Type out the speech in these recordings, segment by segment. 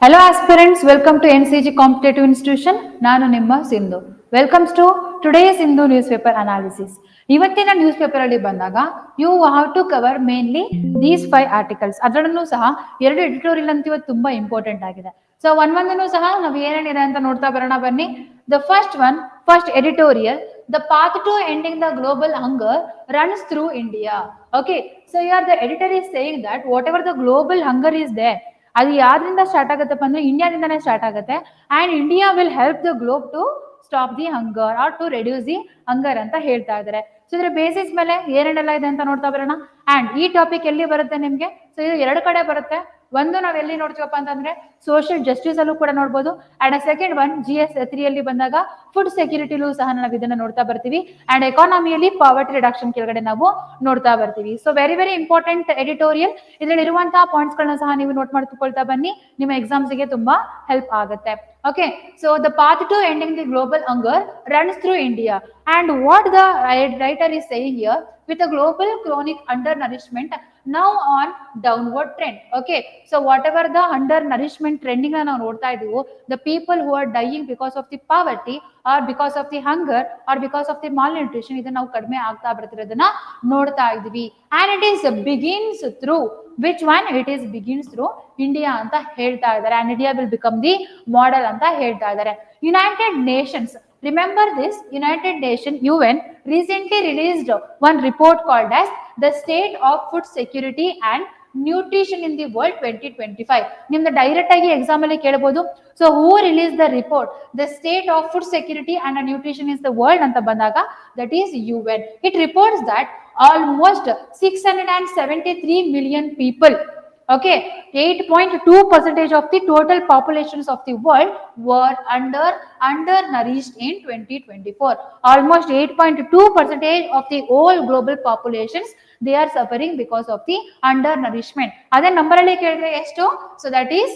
Hello aspirants, welcome to NCG Competitive Institution. ನಾನು ನಿಮ್ಮ Sindhu. Welcomes to today's Sindhu news paper analysis. ಇವತ್ತಿನ news paper ಅಲ್ಲಿ ಬಂದಾಗ you have to cover mainly these 5 articles. ಅದರಲ್ಲೂ ಸಹ 2 editorial ಅಂತ ಇವತ್ತು ತುಂಬಾ ಇಂಪಾರ್ಟೆಂಟ್ ಆಗಿದೆ. ಸೊ ಒಂದೊಂದನ್ನು ಸಹ ನಾವು ಏನೇನಿದೆ ಅಂತ ನೋಡ್ತಾ ಬರೋಣ ಬನ್ನಿ. The first editorial, the path to ending the global hunger runs through India. Okay, so here the editor is saying that whatever the global hunger is there, ಅದು ಯಾವ್ದ್ರಿಂದ ಸ್ಟಾರ್ಟ್ ಆಗುತ್ತಪ್ಪ ಅಂದ್ರೆ ಇಂಡಿಯಾದಿಂದಾನೇ ಸ್ಟಾರ್ಟ್ ಆಗುತ್ತೆ. And India will help the globe to stop the hunger or to reduce the hunger ಅಂತ ಹೇಳ್ತಾ ಇದ್ದಾರೆ. So ಇದ್ರ basis ಮೇಲೆ ಏನೇನೆಲ್ಲ ಇದೆ ಅಂತ ನೋಡ್ತಾ ಬರೋಣ. ಅಂಡ್ ಈ ಟಾಪಿಕ್ ಎಲ್ಲಿ ಬರುತ್ತೆ ನಿಮ್ಗೆ? ಸೊ ಇದು 2 ಕಡೆ ಬರುತ್ತೆ. ಒಂದು ನಾವ್ ಎಲ್ಲಿ ನೋಡ್ತೀವಪ್ಪ ಅಂತಂದ್ರೆ ಸೋಷಿಯಲ್ ಜಸ್ಟಿಸ್ ಅಲ್ಲೂ ಕೂಡ ನೋಡ್ಬೋದು. ಅಂಡ್ ಸೆಕೆಂಡ್ ಒನ್ GS3 ಅಲ್ಲಿ ಬಂದಾಗ ಫುಡ್ ಸೆಕ್ಯೂರಿಟಿಲೂ ಸಹ ನಾವು ಇದನ್ನ ನೋಡ್ತಾ ಬರ್ತೀವಿ. ಅಂಡ್ ಎಕಾನಮಿಯಲ್ಲಿ ಪಾವರ್ಟಿ ರಿಡಕ್ಷನ್ ಕೆಳಗಡೆ ನಾವು ನೋಡ್ತಾ ಬರ್ತೀವಿ. So very very important editorial. ಇದರಲ್ಲಿ ಇರುವಂತಹ ಪಾಯಿಂಟ್ಸ್ ಗಳನ್ನ ಸಹ ನೀವು ನೋಟ್ ಮಾಡ್ಕೊಳ್ತಾ ಬನ್ನಿ, ನಿಮ್ಮ ಎಕ್ಸಾಮ್ಸ್ ಗೆ ತುಂಬಾ ಹೆಲ್ಪ್ ಆಗುತ್ತೆ. Okay, so the path to ending the global hunger runs through India. And what the writer is saying here, with a global chronic undernourishment now on downward trend. Okay, so whatever the undernourishment trending ನಾವು ನೋಡ್ತಾ ಇದೀವಿ, the people who are dying because of the poverty or because of the hunger or because of the malnutrition, ಇದನ್ನ ನಾವು ಕಡಿಮೆ ಆಗ್ತಾ ಬರ್ತಿರೋದನ್ನ ನೋಡ್ತಾ ಇದೀವಿ. And it is begins through which one? It is begins through India ಅಂತ ಹೇಳ್ತಾ ಇದ್ದಾರೆ. And India will become the model ಅಂತ ಹೇಳ್ತಾ ಇದ್ದಾರೆ. United Nations, remember this, United Nations UN recently released one report called as the state of food security and nutrition in the world 2025. ನಿಮ್ದು direct ಆಗಿ exam ಅಲ್ಲಿ ಕೇಳಬಹುದು. So who release the report the state of food security and nutrition is the world ಅಂತ ಬಂದಾಗ that is UN. It reports that almost 673 million people, okay, 8.2% of the total populations of the world were undernourished in 2024. Almost 8.2% of the whole global populations, they are suffering because of the undernourishment. Adhe number alli kelidre estu? So that is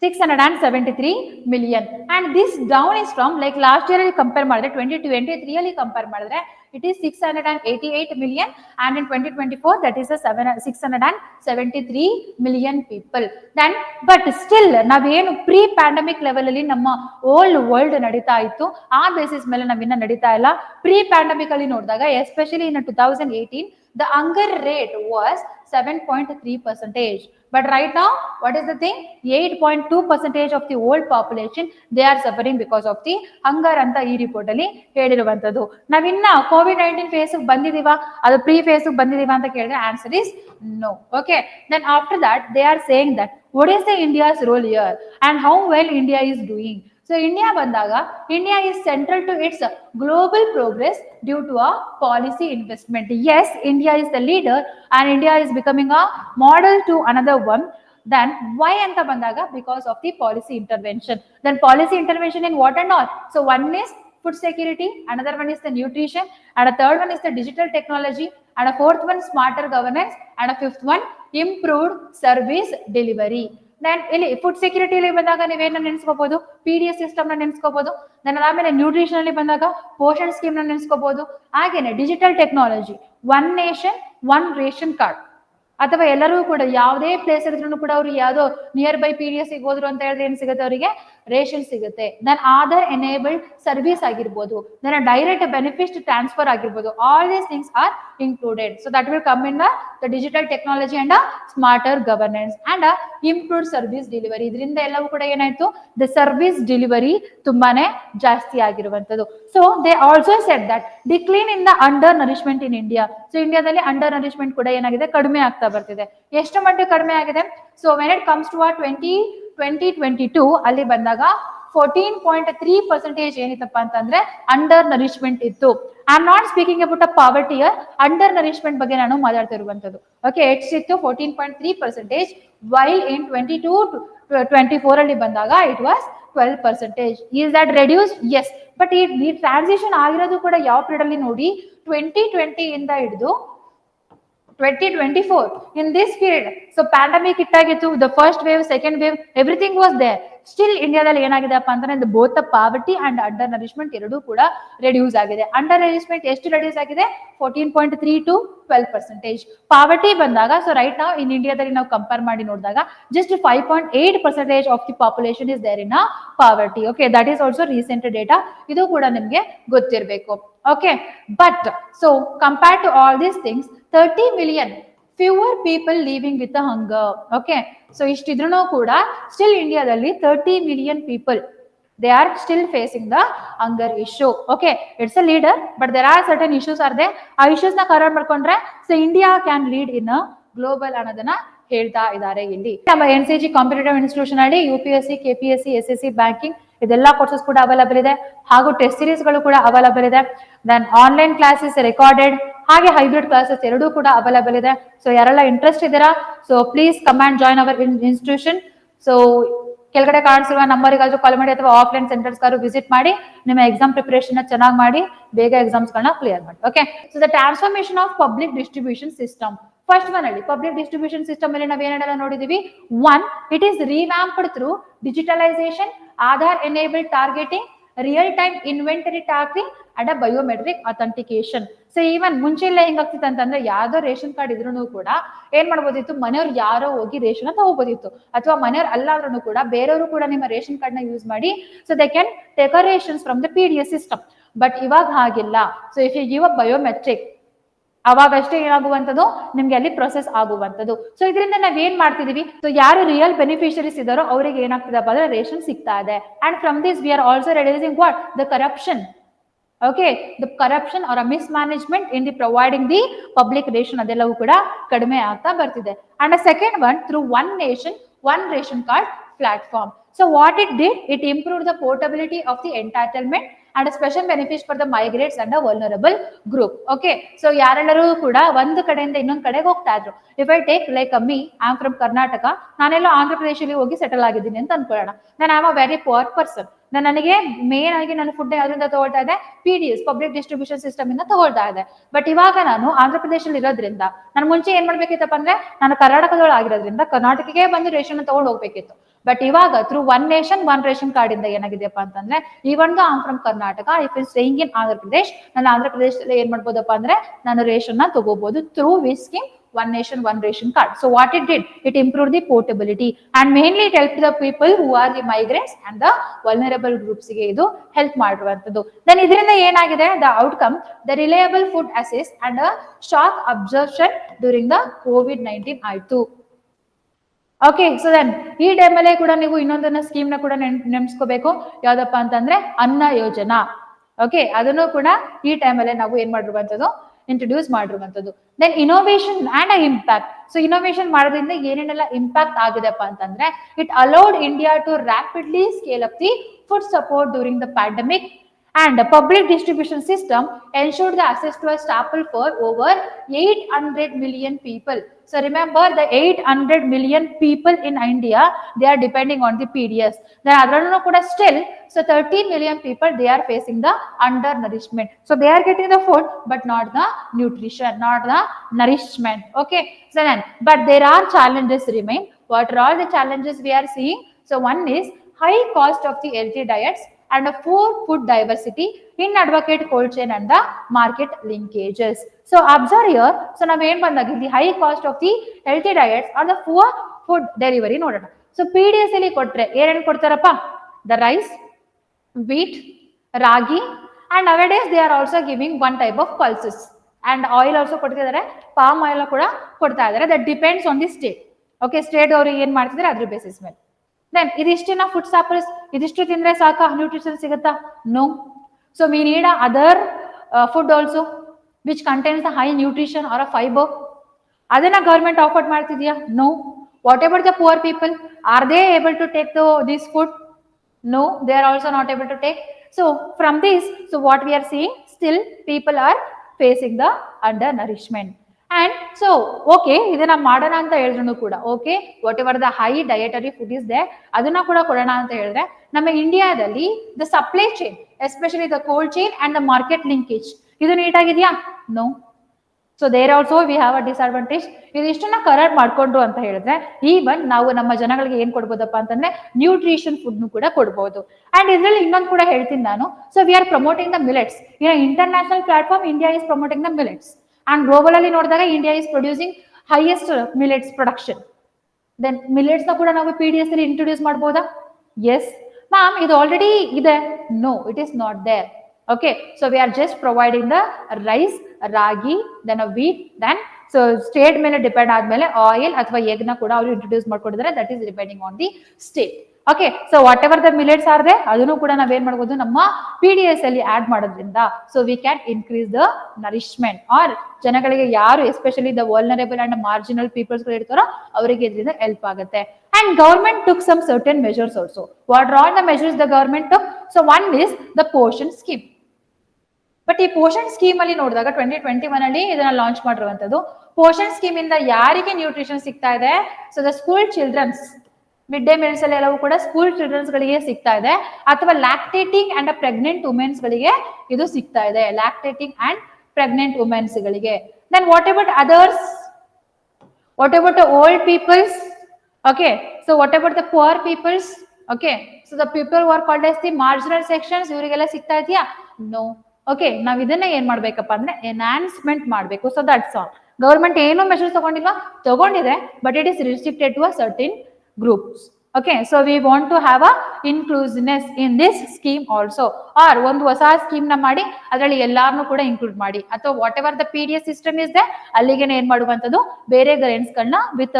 673 million. And this down is from like last year ಅಲ್ಲಿ compare ಮಾಡಿದ್ರೆ 2023 ಅಲ್ಲಿ compare ಮಾಡಿದ್ರೆ it is 688 million, and in 2024 that is a 673 million people. Then but still ನಾವೇನು pre pandemic level ಅಲ್ಲಿ ನಮ್ಮ old world ನಡೀತಾ ಇತ್ತು, ಆ ಬೇಸಿಸ್ ಮೇಲೆ ನಾವಿನ್ನ ನಡೀತಾ ಇಲ್ಲ. ಪ್ರೀ ಪ್ಯಾಂಡಮಿಕ್ ಅಲ್ಲಿ ನೋಡಿದಾಗ especially in 2018 the hunger rate was 7.3%. But right now, what is the thing? 8.2% of the whole population, they are suffering because of the hunger ಅಂತ ಈ ರಿಪೋರ್ಟ್ ಅಲ್ಲಿ ಹೇಳಿರುವಂತದ್ದು. ನಾವಿನ್ನ COVID-19 ಫೇಸ್ ಬಂದಿದೀವಾ, ಅದು ಪ್ರೀ ಫೇಸ್ ಬಂದಿದೀವಾ ಅಂತ ಕೇಳಿದ್ರೆ answer is no. Okay, then after that they are saying that what is the India's role here and how well India is doing. So India ಬಂದಾಗ India is central to its global progress due to a policy investment. Yes, India is the leader and India is becoming a model to another one. Then why anta bandaga? Because of the policy intervention. Then policy intervention in what and all? So one is food security, another one is the nutrition, and a third one is the digital technology, and a fourth one smarter governance, and a fifth one improved service delivery. Then ಇಲ್ಲಿ food ಸೆಕ್ಯೂರಿಟಿಲಿ ಬಂದಾಗ ನೀವೇನ ನೆನೆಸ್ಕೋಬಹುದು? PDS system ನ ನೆನೆಸ್ಕೋಬಹುದು. Then ಅದಾದ್ಮೇಲೆ nutrition ಅಲ್ಲಿ ಬಂದಾಗ Poshan scheme ನ ನೆನೆಸ್ಕೋಬಹುದು. ಹಾಗೇನೆ digital technology, one nation one ration card, ಅಥವಾ ಎಲ್ಲರೂ ಕೂಡ ಯಾವುದೇ ಪ್ಲೇಸ್ ಇದ್ರೂ ಕೂಡ ಅವ್ರು ಯಾವ್ದೋ ನಿಯರ್ ಬೈ PDS ಹೋದ್ರು ಅಂತ ಹೇಳಿದ್ರೆ ಏನ್ ಸಿಗುತ್ತೆ? ಅವರಿಗೆ ರೇಷನ್ ಸಿಗುತ್ತೆ. ದೆನ್ ಆಧಾರ್ ಎನೇಬಲ್ಡ್ ಸರ್ವಿಸ್ ಆಗಿರ್ಬೋದು, ದೆನ್ ಡೈರೆಕ್ಟ್ ಬೆನಿಫಿಟ್ ಟ್ರಾನ್ಸ್ಫರ್ ಆಗಿರ್ಬೋದು, all these things are included. So that will come in the digital technology and smarter governance and improved service delivery. ಇದರಿಂದ ಎಲ್ಲವೂ ಕೂಡ ಏನಾಯ್ತು? The service delivery ತುಂಬಾನೇ ಜಾಸ್ತಿ ಆಗಿರುವಂತದ್ದು. So they also said that decline in the undernourishment in India. So ಇಂಡಿಯಾದಲ್ಲಿ undernourishment ಕೂಡ ಏನಾಗಿದೆ? ಕಡಿಮೆ ಆಗ್ತಾ ಬರ್ತಿದೆ. ಎಷ್ಟು ಮಟ್ಟಿಗೆ ಕಡಿಮೆ ಆಗಿದೆ? So when it comes to 2022 ಅಲ್ಲಿ ಬಂದಾಗ 14.3% ಏನಿತ್ತಪ್ಪ ಅಂತಂದ್ರೆ ಅಂಡರ್ ನರಿಶ್ಮೆಂಟ್ ಇತ್ತು. I am not speaking about a poverty year, under nourishment ಬಗ್ಗೆ ನಾನು ಮಾತಾಡ್ತಿರುವಂತದ್ದು. ಓಕೆ, ಎಷ್ಟಿತ್ತು? 14.3%. ವೈಲ್ ಇನ್ 22-24 ಅಲ್ಲಿ ಬಂದಾಗ it was 12%. Is that reduce? Yes. But ಈ ಟ್ರಾನ್ಸಿಷನ್ ಆಗಿರೋದು ಕೂಡ ಯಾವ ಪೀರಿಯಡ್ ಅಲ್ಲಿ ನೋಡಿ, 2020 ಇಂದ ಹಿಡಿದು 2024 in this period. So pandemic ಇಟ್ಟಾಗಿತ್ತು, the first wave, second wave, everything was there. Still ಇಂಡಿಯಾದಲ್ಲಿ ಏನಾಗಿದೆಪ್ಪ ಅಂತಂದ್ರೆ both the poverty and under nourishment ಎರಡೂ ಕೂಡ ರೆಡ್ಯೂಸ್ ಆಗಿದೆ. ಅಂಡರ್ ನರಿಶ್ಮೆಂಟ್ ಎಷ್ಟು ರೆಡ್ಯೂಸ್ ಆಗಿದೆ? 14.3 to 12%. ಪಾವರ್ಟಿ ಬಂದಾಗ, ಸೊ ರೈಟ್ ನಾವು ಇನ್ ಇಂಡಿಯಾದಲ್ಲಿ ನಾವು ಕಂಪೇರ್ ಮಾಡಿ ನೋಡಿದಾಗ just 5.8% of the population is there in poverty. Okay, that is also recent data. ಇದು ಕೂಡ ನಿಮ್ಗೆ ಗೊತ್ತಿರಬೇಕು. Okay, but so compare to all these things 30 million fewer people living with a hunger. Okay, so ಇಷ್ಟಿದ್ರೂ ಕೂಡ still ಇಂಡಿಯಾದಲ್ಲಿ 30 million people they are still facing the hunger issue. Okay, it's a leader, but there are certain issues are there. ಆ issues ನ cover ಮಾಡ್ಕೊಂಡ್ರೆ so India can lead in a global ಅನ್ನೋದನ್ನ ಹೇಳ್ತಾ ಇದ್ದಾರೆ ಇಲ್ಲಿ. ನಮ್ಮ NCG ಕಾಂಪಿಟೇಟಿವ್ ಇನ್ಸ್ಟಿಟ್ಯೂಷನ್ ಅಲ್ಲಿ UPSC, KPSC, SSC, banking ಇದೆಲ್ಲ ಕೋರ್ಸಸ್ ಕೂಡ ಅವೈಲಬಲ್ ಇದೆ. ಹಾಗೂ ಟೆಸ್ಟ್ ಸೀರೀಸ್ ಗಳು ಕೂಡ ಅವೈಲಬಲ್ ಇದೆ. ದೆನ್ ಆನ್ಲೈನ್ ಕ್ಲಾಸಸ್, ರೆಕಾರ್ಡೆಡ್ ಹಾಗೆ ಹೈಬ್ರಿಡ್ ಕ್ಲಾಸಸ್ ಎರಡೂ ಕೂಡ ಅವೈಲಬಲ್ ಇದೆ. ಸೊ ಯಾರೆಲ್ಲ ಇಂಟ್ರೆಸ್ಟ್ ಇದ್ದೀರಾ, so please come and join hour institution. So ಕೆಳಗಡೆ ಕಾಣಿಸಿರುವ ನಂಬರ್ಗಾದ್ರೂ ಕಾಲ್ ಮಾಡಿ ಅಥವಾ ಆಫ್ಲೈನ್ ಸೆಂಟರ್ಸ್ ಗಾರು ವಿಸಿಟ್ ಮಾಡಿ ನಿಮ್ಮ ಎಕ್ಸಾಮ್ ಪ್ರಿಪರೇಷನ್ ಚೆನ್ನಾಗಿ ಮಾಡಿ ಬೇಗ ಎಕ್ಸಾಮ್ಸ್ ಗಳನ್ನ ಕ್ಲಿಯರ್ ಮಾಡಿ. Okay, so the transformation of public distribution system. First one ಅಲ್ಲಿ ಪಬ್ಲಿಕ್ ಡಿಸ್ಟ್ರಿಬ್ಯೂಷನ್ ಸಿಸ್ಟಮ್ ಅಲ್ಲಿ ನಾವೇನೆಲ್ಲ ನೋಡಿದೀವಿ? One, it is revamped through digitalisation, Aadhaar enabled targeting, real time inventory tracking and biometric authentication. So even ಮುಂಚೆಲ್ಲ ಹೆಂಗಾಗ್ತಿತ್ತು ಅಂತಂದ್ರೆ ಯಾವ್ದೋ ration card ಇದ್ರೂ ಕೂಡ ಏನ್ ಮಾಡ್ಬೋದಿತ್ತು, ಮನೆಯವ್ರು ಯಾರೋ ಹೋಗಿ ರೇಷನ್ ತಗೋಬೋದಿತ್ತು, ಅಥವಾ ಮನೆಯವ್ರು ಅಲ್ಲಾದ್ರೂ ಕೂಡ ಬೇರೆಯವರು ಕೂಡ ನಿಮ್ಮ ರೇಷನ್ ಕಾರ್ಡ್ ನ ಯೂಸ್ ಮಾಡಿ so they can take a rations from the PDS system. But ಇವಾಗ ಹಾಗಿಲ್ಲ. So if you give a biometric ಅವಾಗಷ್ಟೇ ಏನಾಗುವಂಥದ್ದು, ನಿಮ್ಗೆ ಅಲ್ಲಿ ಪ್ರೊಸೆಸ್ ಆಗುವಂಥದ್ದು. ಸೊ ಇದರಿಂದ ನಾವ್ ಏನ್ ಮಾಡ್ತಿದೀವಿ, ಸೊ ಯಾರು ರಿಯಲ್ ಬೆನಿಫಿಷರೀಸ್ ಇದಾರೋ ಅವರಿಗೆ ಏನಾಗ್ತದಪ್ಪ ಅಂದ್ರೆ ರೇಷನ್ ಸಿಗ್ತಾ ಇದೆ. And from this we are also reducing what the corruption. Okay, the corruption or a mismanagement in the providing the public ration ಅದೆಲ್ಲವೂ ಕೂಡ ಕಡಿಮೆ ಆಗ್ತಾ ಬರ್ತಿದೆ. And a second one, through one nation, one ration card platform. So what it did, it improved the portability of the entitlement and a special benefits for the migrants and a vulnerable group. Okay, so ಯಾರೆಲ್ಲರೂ ಕೂಡ ಒಂದು ಕಡೆಯಿಂದ ಇನ್ನೊಂದು ಕಡೆಗೆ ಹೋಗ್ತಾ ಇದ್ರು. If I take like me, I am from Karnataka, ನಾನೆಲ್ಲೋ ಆಂಧ್ರ ಪ್ರದೇಶದಲ್ಲಿ ಹೋಗಿ settle ಆಗಿದ್ದೀನಿ ಅಂತ ಅನ್ಕೊಳ್ಳೋಣ. ನಾನು I am a very poor person. ನನಗೆ ಮೇನ್ ಆಗಿ ನನ್ನ ಫುಡ್ ಯಾವ್ದ್ರಿಂದ ತಗೊಳ್ತಾ ಇದೆ, PDS ಪಬ್ಲಿಕ್ ಡಿಸ್ಟ್ರಿಬ್ಯೂಷನ್ ಸಿಸ್ಟಮ್ ಇಂದ ತಗೊಳ್ತಾ ಇದೆ. ಬಟ್ ಇವಾಗ ನಾನು ಆಂಧ್ರ ಪ್ರದೇಶದಲ್ಲಿ ಇರೋದ್ರಿಂದ ನಾನು ಮುಂಚೆ ಏನ್ ಮಾಡ್ಬೇಕಿತ್ತಪ್ಪ ಅಂದ್ರೆ ನಾನು ಕರ್ನಾಟಕದೊಳಗಿರೋದ್ರಿಂದ ಕರ್ನಾಟಕಕ್ಕೆ ಬಂದು ರೇಷನ್ ತಗೊಂಡು ಹೋಗ್ಬೇಕಿತ್ತು. ಬಟ್ ಇವಾಗ through one nation one ration card ಇಂದ ಏನಾಗಿದೆಯಪ್ಪ ಅಂತಂದ್ರೆ even the am from Karnataka, if is staying in Andhra Pradesh, ನಾನು ಆಂಧ್ರ ಪ್ರದೇಶದಲ್ಲಿ ಏನ್ ಮಾಡ್ಬೋದಪ್ಪ ಅಂದ್ರೆ ನಾನು ರೇಷನ್ ನ ತಗೋಬಹುದು through which scheme one nation one ration card. So what it did, it improved the portability and mainly it helped the people who are the migrants and the vulnerable groups ಗೆ ಇದು help ಮಾಡಿರುವಂತದ್ದು. then ಇದರಿಂದ ಏನಾಗಿದೆ, the outcome, the reliable food access and a shock absorption during the COVID-19 ಆಯ್ತು. Okay, so then ಈ ಟೈಮಲ್ಲೇ ಕೂಡ ನೀವು ಇನ್ನೊಂದನ್ನ ಸ್ಕೀಮ್ ನ ಕೂಡ ನೆನ್ಸ್ಕೋಬೇಕು. ಯಾವ್ದಪ್ಪ ಅಂತಂದ್ರೆ ಅನ್ನ ಯೋಜನಾ. ಓಕೆ, ಅದನ್ನು ಕೂಡ ಈ ಟೈಮಲ್ಲೇ ನಾವು ಏನ್ ಮಾಡಿರುವಂತದ್ದು, ಇಂಟ್ರೊಡ್ಯೂಸ್ ಮಾಡಿರುವಂತದ್ದು. Then innovation and impact. So innovation ಮಾಡೋದ್ರಿಂದ ಏನೇನೆಲ್ಲ ಇಂಪ್ಯಾಕ್ಟ್ ಆಗಿದೆಪ್ಪ ಅಂತಂದ್ರೆ, it allowed India to rapidly scale up the food support during the pandemic and the public distribution system ensured the access to a staple for over 800 million people. So remember the 800 million people in India, they are depending on the PDS. Then adranu kuda still, so 13 million people they are facing the undernourishment. So they are getting the food but not the nutrition, not the nourishment. Okay, so then but there are challenges remain. What are all the challenges we are seeing? So one is high cost of the healthy diets and a poor food diversity, inadvocate cold chain and the market linkages. So observe here, so now ಏನು ಬಂದಾಗ the high cost of the healthy diets or the poor food delivery ನೋಡೋಣ. So PDS ಅಲ್ಲಿ ಕೊಟ್ರೆ ಏನೇನು ಕೊಡ್ತಾರಪ್ಪ, the rice, wheat, ragi and nowadays they are also giving one type of pulses and oil also ಕೊಡ್ತಿದ್ದಾರೆ, palm oil ಕೂಡ ಕೊಡ್ತಾ ಇದ್ದಾರೆ. that depends on the state. Okay, state ಅವರು ಏನ್ ಮಾಡ್ತಿದ್ದಾರೆ ಅದ್ರ ಬೇಸಿಸ್ ಮೇಲೆ. ದೆನ್ ಇದಿಷ್ಟಿನ ಫುಡ್ ಸ್ಯಾಪಲ್ಸ್, ಇದಿಷ್ಟು ತಿಂದ್ರೆ ಸಾಕ ನ್ಯೂಟ್ರಿಷನ್ ಸಿಗುತ್ತಾ? No. So we need other food also which contains the high nutrition or a fibre. ಅದನ್ನ ಗವರ್ಮೆಂಟ್ ಆಫರ್ ಮಾಡ್ತಿದ್ಯಾ? No. What about the poor people, are they able to take this food? No, they are also not able to take. So from this, so what we are seeing, still people are facing the undernourishment. And so, okay, ಇದನ್ನ ಮಾಡೋಣ ಅಂತ ಹೇಳಿದ್ರು ಕೂಡ, okay, whatever the high dietary food is there, ಅದನ್ನ ಕೂಡ ಕೊಡೋಣ ಅಂತ ಹೇಳಿದ್ರೆ ನಮ್ಮ ಇಂಡಿಯಾದಲ್ಲಿ the supply chain, especially the cold chain and the market linkage, ಇದು ನೀಟ್ ಆಗಿದೆಯಾ? No. So there also we have a disadvantage. ಇದಿಷ್ಟನ್ನ ಕರೆಕ್ಟ್ ಮಾಡ್ಕೊಂಡ್ರು ಅಂತ ಹೇಳಿದ್ರೆ ಈವನ್ ನಾವು ನಮ್ಮ ಜನಗಳಿಗೆ ಏನ್ ಕೊಡ್ಬೋದಪ್ಪ ಅಂತಂದ್ರೆ ನ್ಯೂಟ್ರಿಷನ್ ಫುಡ್ ಕೂಡ ಕೊಡ್ಬೋದು. ಅಂಡ್ ಇದ್ರಲ್ಲಿ ಇನ್ನೊಂದು ಕೂಡ ಹೇಳ್ತೀನಿ ನಾನು. So we are promoting the millets in international platform. India is promoting the millets and global ಅಲ್ಲಿ ನೋಡಿದಾಗ India is producing highest millets production. Then millets ನ ಕೂಡ ನಾವು PDS ಅಲ್ಲಿ ಇಂಟ್ರೊಡ್ಯೂಸ್ ಮಾಡಬಹುದಾ? ಎಸ್ ಮ್ಯಾಮ್, ಇದು ಆಲ್ರೆಡಿ ಇದೆ. No, it is not there. Okay, so we are just providing the rice, ragi, then a wheat, then so state ಮೇಲೆ depend ಆದ್ಮೇಲೆ oil ಅಥವಾ ಎಗ್ ನ ಕೂಡ ಅವರು ಇಂಟ್ರೊಡ್ಯೂಸ್ ಮಾಡ್ಕೊಂಡಿದ್ದಾರೆ. That is depending on the state. Okay, so whatever the millets are they ಅದನ್ನು ಕೂಡ ನಾವೇನ್ ಮಾಡ್ಬೋದು ನಮ್ಮ PDS ಅಲ್ಲಿ ಆಡ್ ಮಾಡೋದ್ರಿಂದ so we can increase the nourishment or ಜನಗಳಿಗೆ ಯಾರು especially the vulnerable and marginal peoples ಗಳು ಇರ್ತಾರೋ ಅವರಿಗೆ ಇದರಿಂದ ಹೆಲ್ಪ್ ಆಗುತ್ತೆ. And government took some certain measures also. What are all the measures the government took? So one is the portion scheme. But ಈ Poshan scheme ಅಲ್ಲಿ ನೋಡಿದಾಗ 2021 ಅಲ್ಲಿ ಇದನ್ನ ಲಾಂಚ್ ಮಾಡಿರುವಂತದ್ದು. ಪೋಷಣ್ ಸ್ಕೀಮ್ ಇಂದ ಯಾರಿಗೆ ನ್ಯೂಟ್ರಿಷನ್ ಸಿಗ್ತಾ ಇದೆ? So the school childrens mid day meals ಅಲ್ಲಿ ಎಲ್ಲವೂ ಕೂಡ ಸ್ಕೂಲ್ ಚಿಲ್ಡ್ರನ್ಸ್ ಗಳಿಗೆ ಸಿಗ್ತಾ ಇದೆ, ಅಥವಾ ಲ್ಯಾಕ್ಟೇಟಿಂಗ್ ಅಂಡ್ ಪ್ರೆಗ್ನೆಂಟ್ ವುಮೆನ್ಸ್ ಗಳಿಗೆ ಇದು ಸಿಗ್ತಾ ಇದೆ. ಲ್ಯಾಕ್ಟೇಟಿಂಗ್ ಅಂಡ್ ಪ್ರೆಗ್ನೆಂಟ್ ವುಮೆನ್ಸ್ ಗಳಿಗೆ. Then what about others? What about the old peoples? Okay, so what about the poor peoples? Okay, so the people who are called as the marginal sections, ಇವರಿಗೆಲ್ಲ ಸಿಗ್ತಾ ಇದೆಯಾ? No. Okay, ನಾವ್ ಇದನ್ನ ಏನ್ ಮಾಡ್ಬೇಕಪ್ಪ ಅಂದ್ರೆ enhancement ಮಾಡ್ಬೇಕು. So that's all. ಗವರ್ಮೆಂಟ್ ಏನು ಮೆಷರ್ಸ್ ತಗೊಂಡಿದೆ, but it is restricted to a certain groups. Okay, so we want to have a inclusiveness in this scheme also. Or ಒಂದು ಹೊಸ ಸ್ಕೀಮ್ ನ ಮಾಡಿ ಅದರಲ್ಲಿ ಎಲ್ಲಾರನ್ನೂ ಕೂಡ ಇನ್ಕ್ಲೂಡ್ ಮಾಡಿ, ಅಥವಾ whatever the PDS system is there ಅಲ್ಲಿಗೆ ಏನ್ ಮಾಡುವಂತದ್ದು ಬೇರೆ ಗ್ರೈನ್ಸ್ ಗಳನ್ನ ವಿತ್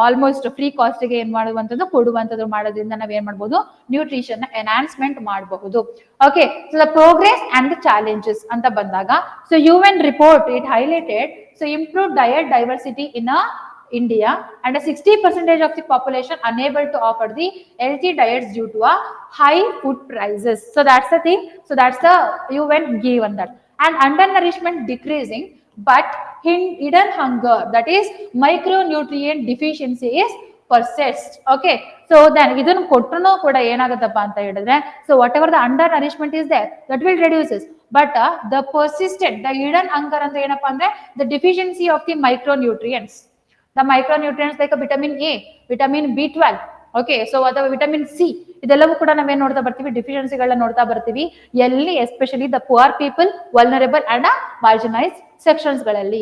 ಆಲ್ಮೋಸ್ಟ್ ಫ್ರೀ ಕಾಸ್ಟ್ ಗೆ ಏನ್ ಮಾಡುವಂತದ್ದು ಕೊಡುವಂತದ್ದು ಮಾಡೋದ್ರಿಂದ ನಾವ್ ಏನ್ ಮಾಡಬಹುದು ನ್ಯೂಟ್ರಿಷನ್ ನ ಎನ್ಹಾನ್ಸ್ಮೆಂಟ್ ಮಾಡಬಹುದು. Okay, so the progress and the challenges ಅಂತ ಬಂದಾಗ so UN report it highlighted so improve diet diversity in India and a 60% of the population unable to offer the healthy diets due to a high food prices. So that's the thing. So that's the UN gave on that. And undernourishment decreasing, but hidden hunger, that is micronutrient deficiency is persists. Okay, so then ಇದನ್ನು ಕೊಟ್ಟರು ಕೂಡ ಏನಾಗುತ್ತಪ್ಪ ಅಂತ ಹೇಳಿದ್ರೆ so whatever the undernourishment is there that will reduces, but the persistent the hidden hunger ಅಂತ ಏನಪ್ಪಾ ಅಂದ್ರೆ the deficiency of the micronutrients. The micronutrients like vitamin A, vitamin B12, okay, so ಅಥವಾ vitamin C ಇದೆಲ್ಲವೂ ಕೂಡ ನಾವೇನ್ ನೋಡ್ತಾ ಬರ್ತೀವಿ ಡಿಫಿಷಿಯನ್ಸಿಗಳನ್ನ ನೋಡ್ತಾ ಬರ್ತೀವಿ. ಎಲ್ಲಿ especially the poor people, vulnerable and marginalise sections ಗಳಲ್ಲಿ.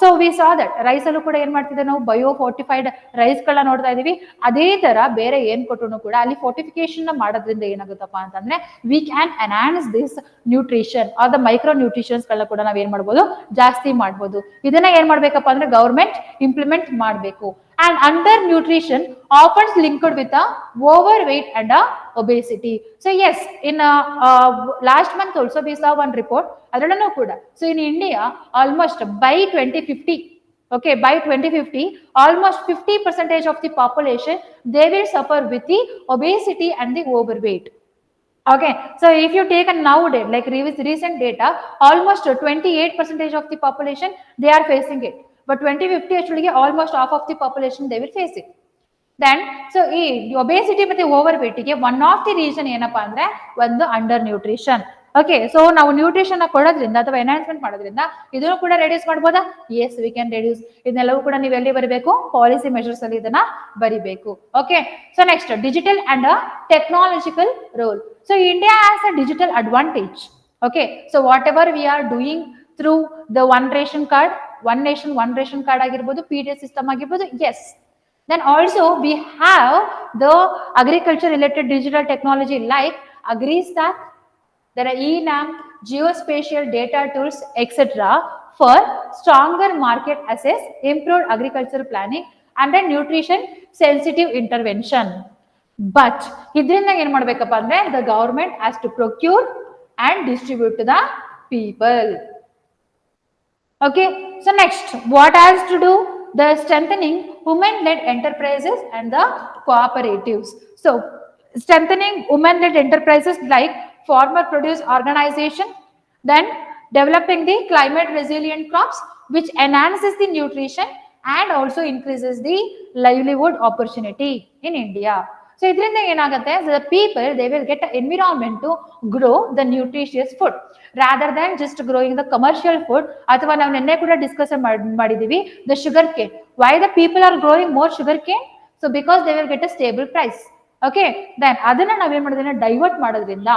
So we saw that rice ಅಲ್ಲೂ ಕೂಡ ಏನ್ ಮಾಡ್ತಿದ್ದೆ ನಾವು ಬಯೋ ಫೋರ್ಟಿಫೈಡ್ ರೈಸ್ ಗಳನ್ನ ನೋಡ್ತಾ ಇದೀವಿ. ಅದೇ ತರ ಬೇರೆ ಏನ್ ಕೊಟ್ಟರು ಕೂಡ ಅಲ್ಲಿ ಫೋರ್ಟಿಫಿಕೇಶನ್ ಮಾಡೋದ್ರಿಂದ ಏನಾಗುತ್ತಪ್ಪ ಅಂತಂದ್ರೆ we can enhance this nutrition are the micro nutritions ಗಳನ್ನ ಕೂಡ ನಾವ್ ಏನ್ ಮಾಡ್ಬೋದು ಜಾಸ್ತಿ ಮಾಡ್ಬೋದು. ಇದನ್ನ ಏನ್ ಮಾಡ್ಬೇಕಪ್ಪ ಅಂದ್ರೆ ಗವರ್ಮೆಂಟ್ ಇಂಪ್ಲಿಮೆಂಟ್ ಮಾಡಬೇಕು. And undernutrition often linked with a overweight and a obesity. So yes, in last month also we saw one report. Adalanu kuda. So in India, almost by 2050, okay, by 2050, almost 50% of the population they will suffer with the obesity and the overweight. Okay, so if you take a nowadays like recent data, almost 28% of the population they are facing it. But 2050 actually almost half of the population they will face it. Then so ಈ obesity ಮತ್ತೆ overweight ಗೆ one of the reason ಏನಪ್ಪಾ ಅಂದ್ರೆ ಒಂದು undernutrition. Okay, so ನಾವು nutrition ಕೊಡೋದ್ರಿಂದ ಅಥವಾ enhancement ಮಾಡೋದ್ರಿಂದ ಇದನ್ನು ಕೂಡ ರೆಡ್ಯೂಸ್ ಮಾಡಬಹುದಾ? Yes, we can reduce. ಇದನ್ನೆಲ್ಲವೂ ಕೂಡ ನೀವು ಎಲ್ಲಿ ಬರೀಬೇಕು? ಪಾಲಿಸಿ ಮೆಷರ್ಸ್ ಅಲ್ಲಿ ಇದನ್ನ ಬರಿಬೇಕು. Okay, so next digital and technological role. So India has a digital advantage. Okay, so whatever we are doing through the one ration card, one nation one ration card ಆಗಿರ್ಬೋದು, PDS system ಆಗಿರ್ಬೋದು. Yes, then also we have the agriculture related digital technology like AgriStack, there are eNAM, geospatial data tools, etc. for stronger market access, improved agriculture planning and then nutrition sensitive intervention. But idrinda ಏನು ಮಾಡಬೇಕಪ್ಪ ಅಂದ್ರೆ the government has to procure and distribute to the people. Okay, so next what has to do? The strengthening women-led enterprises and the cooperatives. So strengthening women-led enterprises like farmer produce organization, then developing the climate resilient crops which enhances the nutrition and also increases the livelihood opportunity in India. So ಇದರಿಂದ ಏನಾಗುತ್ತೆ, the people they will get environment to grow the nutritious food rather than just growing the commercial food. ಅಥವಾ ನಾವು ನಿನ್ನೆ ಕೂಡ discuss ಮಾಡಿದೀವಿ the sugarcane. Why the people are growing more sugarcane? So because they will get a stable price. Okay, then ಅದನ್ನ ನಾವೇನ್ ಮಾಡೋದ್ರಿಂದ divert ಮಾಡೋದ್ರಿಂದ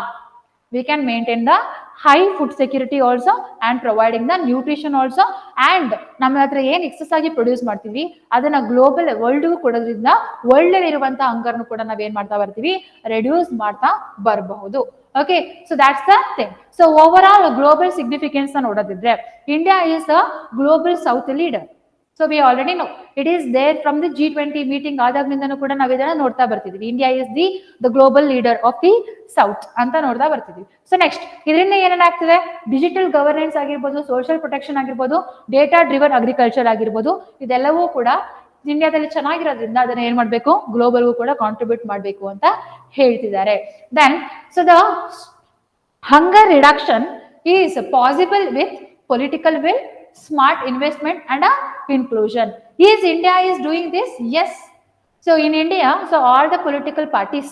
we can maintain the high food security also and providing the nutrition also. and ನಮ್ಮ ಹತ್ರ ಏನ್ excess ಆಗಿ produce ಮಾಡ್ತೀವಿ ಅದನ್ನ ಗ್ಲೋಬಲ್ ವರ್ಲ್ಡ್ ಕೊಡೋದ್ರಿಂದ ವರ್ಲ್ಡ್ ಅಲ್ಲಿ ಇರುವಂತಹ ಹಂಗರ್ನು ಕೂಡ ನಾವೇನ್ ಮಾಡ್ತಾ ಬರ್ತೀವಿ, ರೆಡ್ಯೂಸ್ ಮಾಡ್ತಾ ಬರಬಹುದು. Okay, so that's the thing. So overall global significance ನೋಡೋದಿದ್ರೆ India is a global South leader. So we already know it is there from the G20 meeting ಆದಾಗ್ಲಿಂದನೂ ಕೂಡ ನಾವು ಇದನ್ನ ನೋಡ್ತಾ ಬರ್ತಿದ್ವಿ. India is the global leader of the South ಅಂತ ನೋಡ್ತಾ ಬರ್ತಿದ್ವಿ. ಸೊ ನೆಕ್ಸ್ಟ್ ಇದರಿಂದ ಏನೇನಾಗ್ತಿದೆ, ಡಿಜಿಟಲ್ ಗವರ್ನೆನ್ಸ್ ಆಗಿರ್ಬೋದು, ಸೋಷಿಯಲ್ ಪ್ರೊಟೆಕ್ಷನ್ ಆಗಿರ್ಬೋದು, ಡೇಟಾ ಡ್ರಿವನ್ ಅಗ್ರಿಕಲ್ಚರ್ ಆಗಿರ್ಬೋದು, ಇದೆಲ್ಲವೂ ಕೂಡ ಇಂಡಿಯಾದಲ್ಲಿ ಚೆನ್ನಾಗಿರೋದ್ರಿಂದ ಅದನ್ನ ಏನ್ ಮಾಡ್ಬೇಕು, ಗ್ಲೋಬಲ್ಗೂ ಕೂಡ ಕಾಂಟ್ರಿಬ್ಯೂಟ್ ಮಾಡಬೇಕು ಅಂತ ಹೇಳ್ತಿದ್ದಾರೆ. Then so the hunger reduction is possible with political will, smart investment and inclusion. Is India is doing this? Yes. So in India, so all the political parties,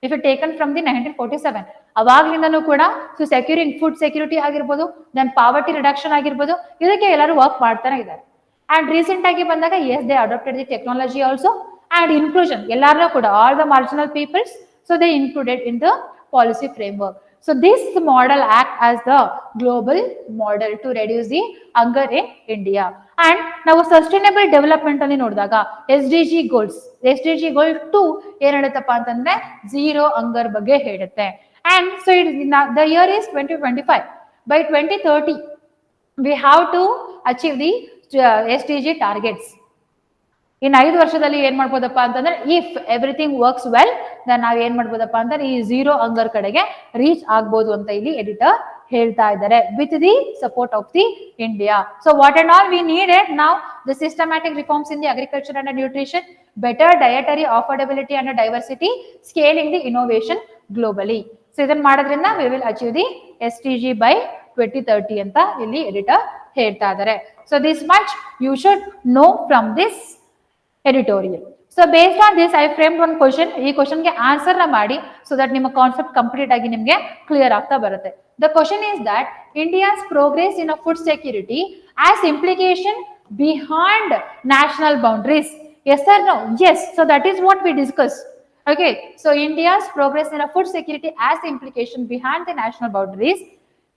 if you taken from the 1947, ಅವಾಗ್ಲಿಂದನೂ ಕೂಡ so securing food security ಆಗಿರ್ಬೋದು, then poverty reduction ಆಗಿರ್ಬೋದು, ಇದಕ್ಕೆ ಎಲ್ಲರೂ work ಮಾಡ್ತಾನೆ ಇದ್ದಾರೆ. And recent ಆಗಿ ಬಂದಾಗ yes they adapted the technology also and inclusion, ಎಲ್ಲರೂ ಕೂಡ all the marginal peoples, so they included in the policy framework. So this model act as the global model to reduce the hunger in India. And ನಾವು sustainable development ಅಲ್ಲಿ ನೋಡಿದಾಗ SDG goals, SDG goal 2 ಏನ್ ಹೇಳುತ್ತಪ್ಪ ಅಂತಂದ್ರೆ zero ಹಂಗರ್ ಬಗ್ಗೆ ಹೇಳುತ್ತೆ. And so the year is 2025. By 2030 we have to achieve the SDG targets. ಇನ್ನು 5 ವರ್ಷದಲ್ಲಿ ಏನ್ ಮಾಡ್ಬೋದಪ್ಪ ಅಂತಂದ್ರೆ if everything works well then ನಾವ್ ಏನ್ ಮಾಡ್ಬೋದಪ್ಪ ಅಂತಂದ್ರೆ ಈ ಝೀರೋ ಹಂಗರ್ ಕಡೆಗೆ ರೀಚ್ ಆಗ್ಬೋದು ಅಂತ ಇಲ್ಲಿ ಎಡಿಟರ್ ಹೇಳ್ತಾ ಇದ್ದಾರೆ with the support of the India. So what and all we needed ನಾವ್ the systematic reforms in the agriculture and nutrition, better dietary affordability and diversity, scaling the innovation globally. So ಇದನ್ನ ಮಾಡೋದ್ರಿಂದ we will achieve the SDG by 2030 ಅಂತ ಇಲ್ಲಿ editor ಹೇಳ್ತಾ ಇದ್ದಾರೆ. So this much you should know from this editorial. So based on this I framed one question. ಈ question ಗೆ answer ನ ಮಾಡಿ ಸೊ ದಟ್ ನಿಮ್ಮ ಕಾನ್ಸೆಪ್ಟ್ ಕಂಪ್ಲೀಟ್ ಆಗಿ ನಿಮಗೆ ಕ್ಲಿಯರ್ ಆಗ್ತಾ ಬರುತ್ತೆ. The question is that India's progress in a food security has implication behind national boundaries. Yes or no? Yes. So that is what we discussed. Okay. So India's progress in a food security has implication behind the national boundaries.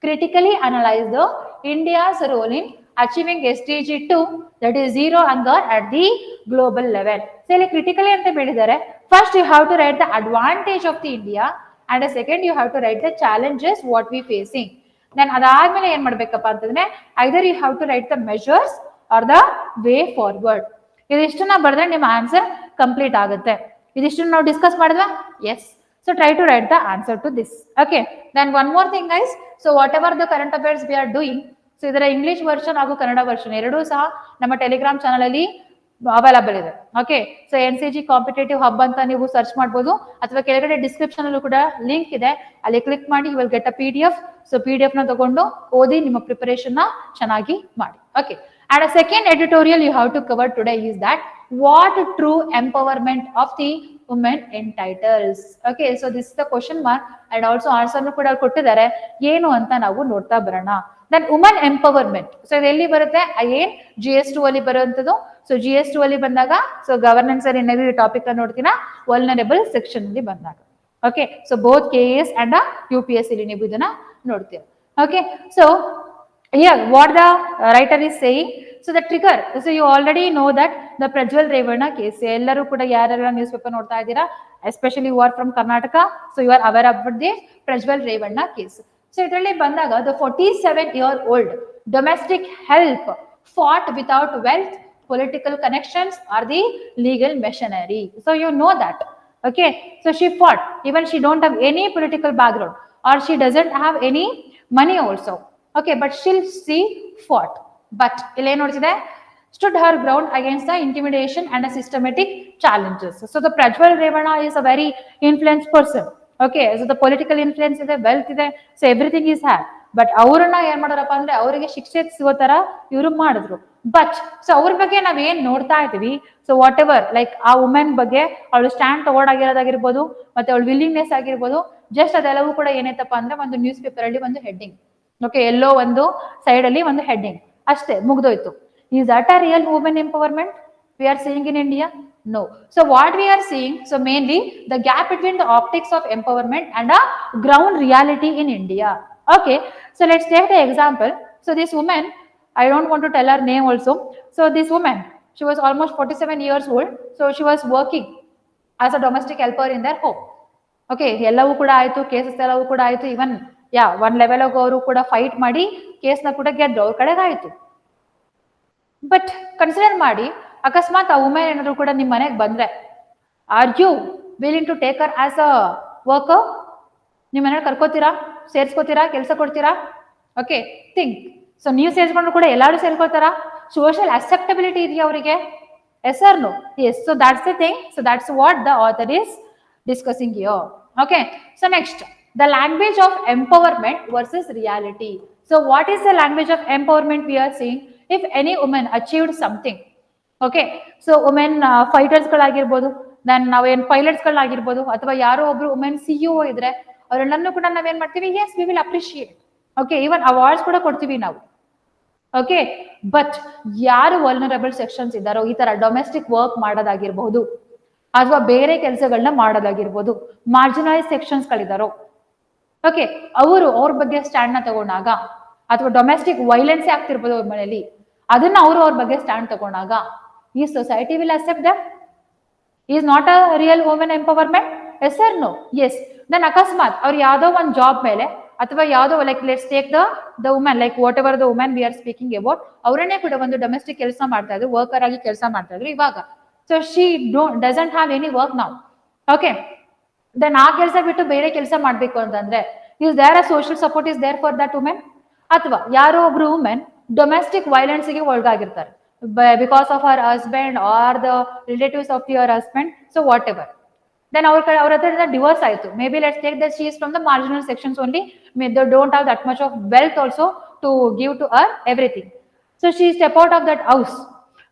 Critically analyze the India's role in achieving SDG 2, that is zero hunger at the global level. So ಇಲ್ಲಿ critically ಅಂತ ಹೇಳಿದ್ದಾರೆ. First you have to write the advantage of the India and second you have to write the challenges what we facing. Then ಅದಾದ್ಮೇಲೆ ಏನ್ ಮಾಡ್ಬೇಕಪ್ಪ ಅಂತಂದ್ರೆ either you have to write the measures or the way forward. ಇದಿಷ್ಟನ್ನ ಬರೆದ್ರೆ ನಿಮ್ಮ answer complete ಆಗುತ್ತೆ. ಇದಿಷ್ಟನ್ನ ನಾವು discuss ಮಾಡಿದ್ವಾ? Yes. So try to write the answer to this. Okay. Then one more thing guys. So whatever the current affairs we are doing, so ಇದರ English version ಹಾಗೂ Kannada version ಎರಡೂ ಸಹ ನಮ್ಮ ಟೆಲಿಗ್ರಾಮ್ ಚಾನಲ್ ಅಲ್ಲಿ ಅವೈಲಬಲ್ ಇದೆ. Okay, so NCG competitive hub ಅಂತ ನೀವು search ಮಾಡಬಹುದು ಅಥವಾ ಕೆಳಗಡೆ ಡಿಸ್ಕ್ರಿಪ್ಷನ್ ಅಲ್ಲೂ ಕೂಡ ಲಿಂಕ್ ಇದೆ, ಅಲ್ಲಿ ಕ್ಲಿಕ್ ಮಾಡಿ you will get a PDF. So PDF ನ ತಗೊಂಡು ಓದಿ ನಿಮ್ಮ ಪ್ರಿಪರೇಷನ್ ನ ಚೆನ್ನಾಗಿ ಮಾಡಿ. Okay, and second editorial you have to cover today is that what true empowerment of the women entitles. Okay, so this the question mark and also answer ಕೂಡ ಕೊಟ್ಟಿದ್ದಾರೆ, ಏನು ಅಂತ ನಾವು ನೋಡ್ತಾ ಬರೋಣ. ದೆನ್ ವುಮನ್ ಎಂಪವರ್ಮೆಂಟ್, ಸೊ ಇದು ಎಲ್ಲಿ ಬರುತ್ತೆ, ಏನ್ GS2 ಅಲ್ಲಿ ಬರುವಂತದ್ದು. ಸೊ GS2 ಅಲ್ಲಿ ಬಂದಾಗ ಸೊ ಗವರ್ನೆನ್ಸ್ ಅಲ್ಲಿ ನಾವು ಟಾಪಿಕ್ ನೋಡ್ತೀರಾ ವಲ್ನರಬಲ್ ಸೆಕ್ಷನ್ ಅಲ್ಲಿ ಬಂದಾಗ. Okay, so both KS and UPSC ಇಲ್ಲಿ ನೀವು ಇದನ್ನ ನೋಡ್ತೀರಾ. Okay, so here what the writer is saying, so the trigger, so you already know that the Prajwal Revanna case, ಎಲ್ಲರೂ ಕೂಡ ಯಾರೆಲ್ಲ ನ್ಯೂಸ್ ಪೇಪರ್ ನೋಡ್ತಾ ಇದ್ದೀರಾ, especially you are from Karnataka, so you are aware about the Prajwal Revanna case. ಸೊ ಇದರಲ್ಲಿ ಬಂದಾಗ the 47-year-old domestic help fought without wealth, political connections or the legal machinery. So you know that. Okay, so she fought, even she don't have any political background or she doesn't have any money also. Okay, but still she fought. But ಇಲ್ಲಿ ಏನು ನೋಡ್ತಿದೆ, stood her ground against the intimidation and the systematic challenges. So the Prajwal Revanna is a very influenced person. Okay, so the political influence ಇದೆ, wealth ಇದೆ, so everything is had. But ಅವರನ್ನ ಏನ್ ಮಾಡೋರಪ್ಪ ಅಂದ್ರೆ ಅವರಿಗೆ ಶಿಕ್ಷೆ ಸಿಗೋ ತರ ಇವರು ಮಾಡಿದ್ರು. ಬಟ್ ಸೊ ಅವ್ರ ಬಗ್ಗೆ ನಾವ್ ಏನ್ ನೋಡ್ತಾ ಇದೀವಿ, ಸೊ ವಾಟ್ ಎವರ್ ಲೈಕ್ ಆ ವುಮೆನ್ ಬಗ್ಗೆ ಅವಳು ಸ್ಟ್ಯಾಂಡ್ ತಗೊಂಡಾಗಿರೋದಾಗಿರ್ಬೋದು, ಮತ್ತೆ ಅವಳ ವಿಲ್ಲಿಂಗ್ನೆಸ್ ಆಗಿರ್ಬೋದು, ಜಸ್ಟ್ ಅದೆಲ್ಲವೂ ಕೂಡ ಏನೈತಪ್ಪ ಅಂದ್ರೆ ಒಂದು ನ್ಯೂಸ್ ಪೇಪರ್ ಅಲ್ಲಿ ಒಂದು ಹೆಡ್ಡಿಂಗ್, ಓಕೆ, ಎಲ್ಲೋ ಒಂದು ಸೈಡ್ ಅಲ್ಲಿ ಒಂದು ಹೆಡ್ಡಿಂಗ್ ಅಷ್ಟೇ, ಮುಗ್ದೋಯ್ತು. Is that a real women empowerment we are seeing in India? No. So what we are seeing, so mainly the gap between the optics of empowerment and a ground reality in India. Okay, so let's take the example. So this woman, I don't want to tell her name also. So this woman, she was almost 47 years old. So she was working as a domestic helper in their home. Okay, ಎಲ್ಲವೂ ಕೂಡ ಆಯ್ತು, cases ಎಲ್ಲವೂ ಕೂಡ ಆಯ್ತು, ಇವನ್ one level ಅವರು ಕೂಡ fight ಮಾಡಿ ಕೇಸ್ನ ಕೂಡ ಗೆದ್ದು ಅವ್ರ ಕಡೆಗೆ ಆಯ್ತು. ಬಟ್ ಕನ್ಸಿಡರ್ ಮಾಡಿ, ಅಕಸ್ಮಾತ್ ಆ ವುಮೆನ್ ಏನಾದ್ರು ಕೂಡ ನಿಮ್ಮ ಮನೆಗೆ ಬಂದ್ರೆ, are you willing to take her as a worker? ನಿಮ್ಮ ಮನೇಲಿ ಕರ್ಕೋತೀರಾ, ಸೇರ್ಸ್ಕೋತೀರಾ, ಕೆಲಸ ಕೊಡ್ತೀರಾ? Okay, think. ಸೊ ನೀವು ಸೇರ್ಸ್ಕೊಂಡ್ರು ಕೂಡ ಎಲ್ಲರೂ ಸೇರ್ಕೋತಾರ? ಸೋಷಿಯಲ್ ಅಕ್ಸೆಪ್ಟಬಿಲಿಟಿ ಇದೆಯಾ ಅವರಿಗೆ? Yes or no? Yes. So that's the thing. So that's what the author is discussing here. Okay, so next, the language of empowerment versus reality. So what is the language of empowerment we are seeing? If any woman achieved something, okay, so women fighters ಗಳಾಗಿರ್ಬೋದು, then ನಾವೇನ್ pilots ಗಳಾಗಿರ್ಬೋದು, ಅಥವಾ ಯಾರೋ ಒಬ್ರು women CEO ಇದ್ರೆ ಅವರೆಲ್ಲನೂ ಕೂಡ ನಾವೇನ್ ಮಾಡ್ತೀವಿ? Yes, we will appreciate. Okay, even awards ಕೂಡ ಕೊಡ್ತೀವಿ ನಾವು. ಓಕೆ, ಬಟ್ ಯಾರು ವಲ್ನರಬಲ್ ಸೆಕ್ಷನ್ಸ್ ಇದ್ದಾರೋ, ಈ ತರ ಡೊಮೆಸ್ಟಿಕ್ ವರ್ಕ್ ಮಾಡೋದಾಗಿರ್ಬಹುದು ಅಥವಾ ಬೇರೆ ಕೆಲಸಗಳನ್ನ ಮಾಡೋದಾಗಿರ್ಬೋದು, ಮಾರ್ಜಿನಲೈಸ್ ಸೆಕ್ಷನ್ಸ್ ಗಳಿದಾರೋ, ಓಕೆ, ಅವ್ರ ಬಗ್ಗೆ ಸ್ಟ್ಯಾಂಡ್ ನ ತಗೊಂಡಾಗ, ಅಥವಾ ಡೊಮೆಸ್ಟಿಕ್ ವೈಲೆನ್ಸ್ ಆಗ್ತಿರ್ಬೋದು ಅವ್ರ ಮನೆಯಲ್ಲಿ, ಅದನ್ನ ಅವ್ರ ಬಗ್ಗೆ ಸ್ಟ್ಯಾಂಡ್ ತಗೊಂಡಾಗ, ಈ society will accept them? Is not a real women empowerment? Yes or no? Yes. Then ಅಕಸ್ಮಾತ್ ಅವ್ರು ಯಾವ್ದೋ ಒಂದು ಜಾಬ್ ಮೇಲೆ, ಅಥವಾ ಯಾವ್ದೋ like let's take the women, like whatever the women we are speaking about, ಅವರನ್ನೇ ಕೂಡ ಒಂದು ಡೊಮೆಸ್ಟಿಕ್ ಕೆಲಸ ಮಾಡ್ತಾ ಇದ್ರು, ವರ್ಕರ್ ಆಗಿ ಕೆಲಸ ಮಾಡ್ತಾ ಇದ್ರು ಇವಾಗ. So she doesn't have any work now. Okay, then ಆ ಕೆಲಸ ಬಿಟ್ಟು ಬೇರೆ ಕೆಲಸ ಮಾಡ್ಬೇಕು ಅಂತಂದ್ರೆ, is there a social support is there for that women? ಅಥವಾ ಯಾರೋ ಒಬ್ರು ವುಮೆನ್ ಡೊಮೆಸ್ಟಿಕ್ ವೈಲೆನ್ಸ್ ಗೆ ಒಳಗಾಗಿರ್ತಾರೆ because of our husband or the relatives of your husband, so whatever, then ಅವ್ರ ಹತ್ರ ಡಿವೋರ್ಸ್ ಆಯ್ತು. Maybe let's take that she is from the marginal sections only, they don't have that much of wealth also to give to her everything. So she step out of that house.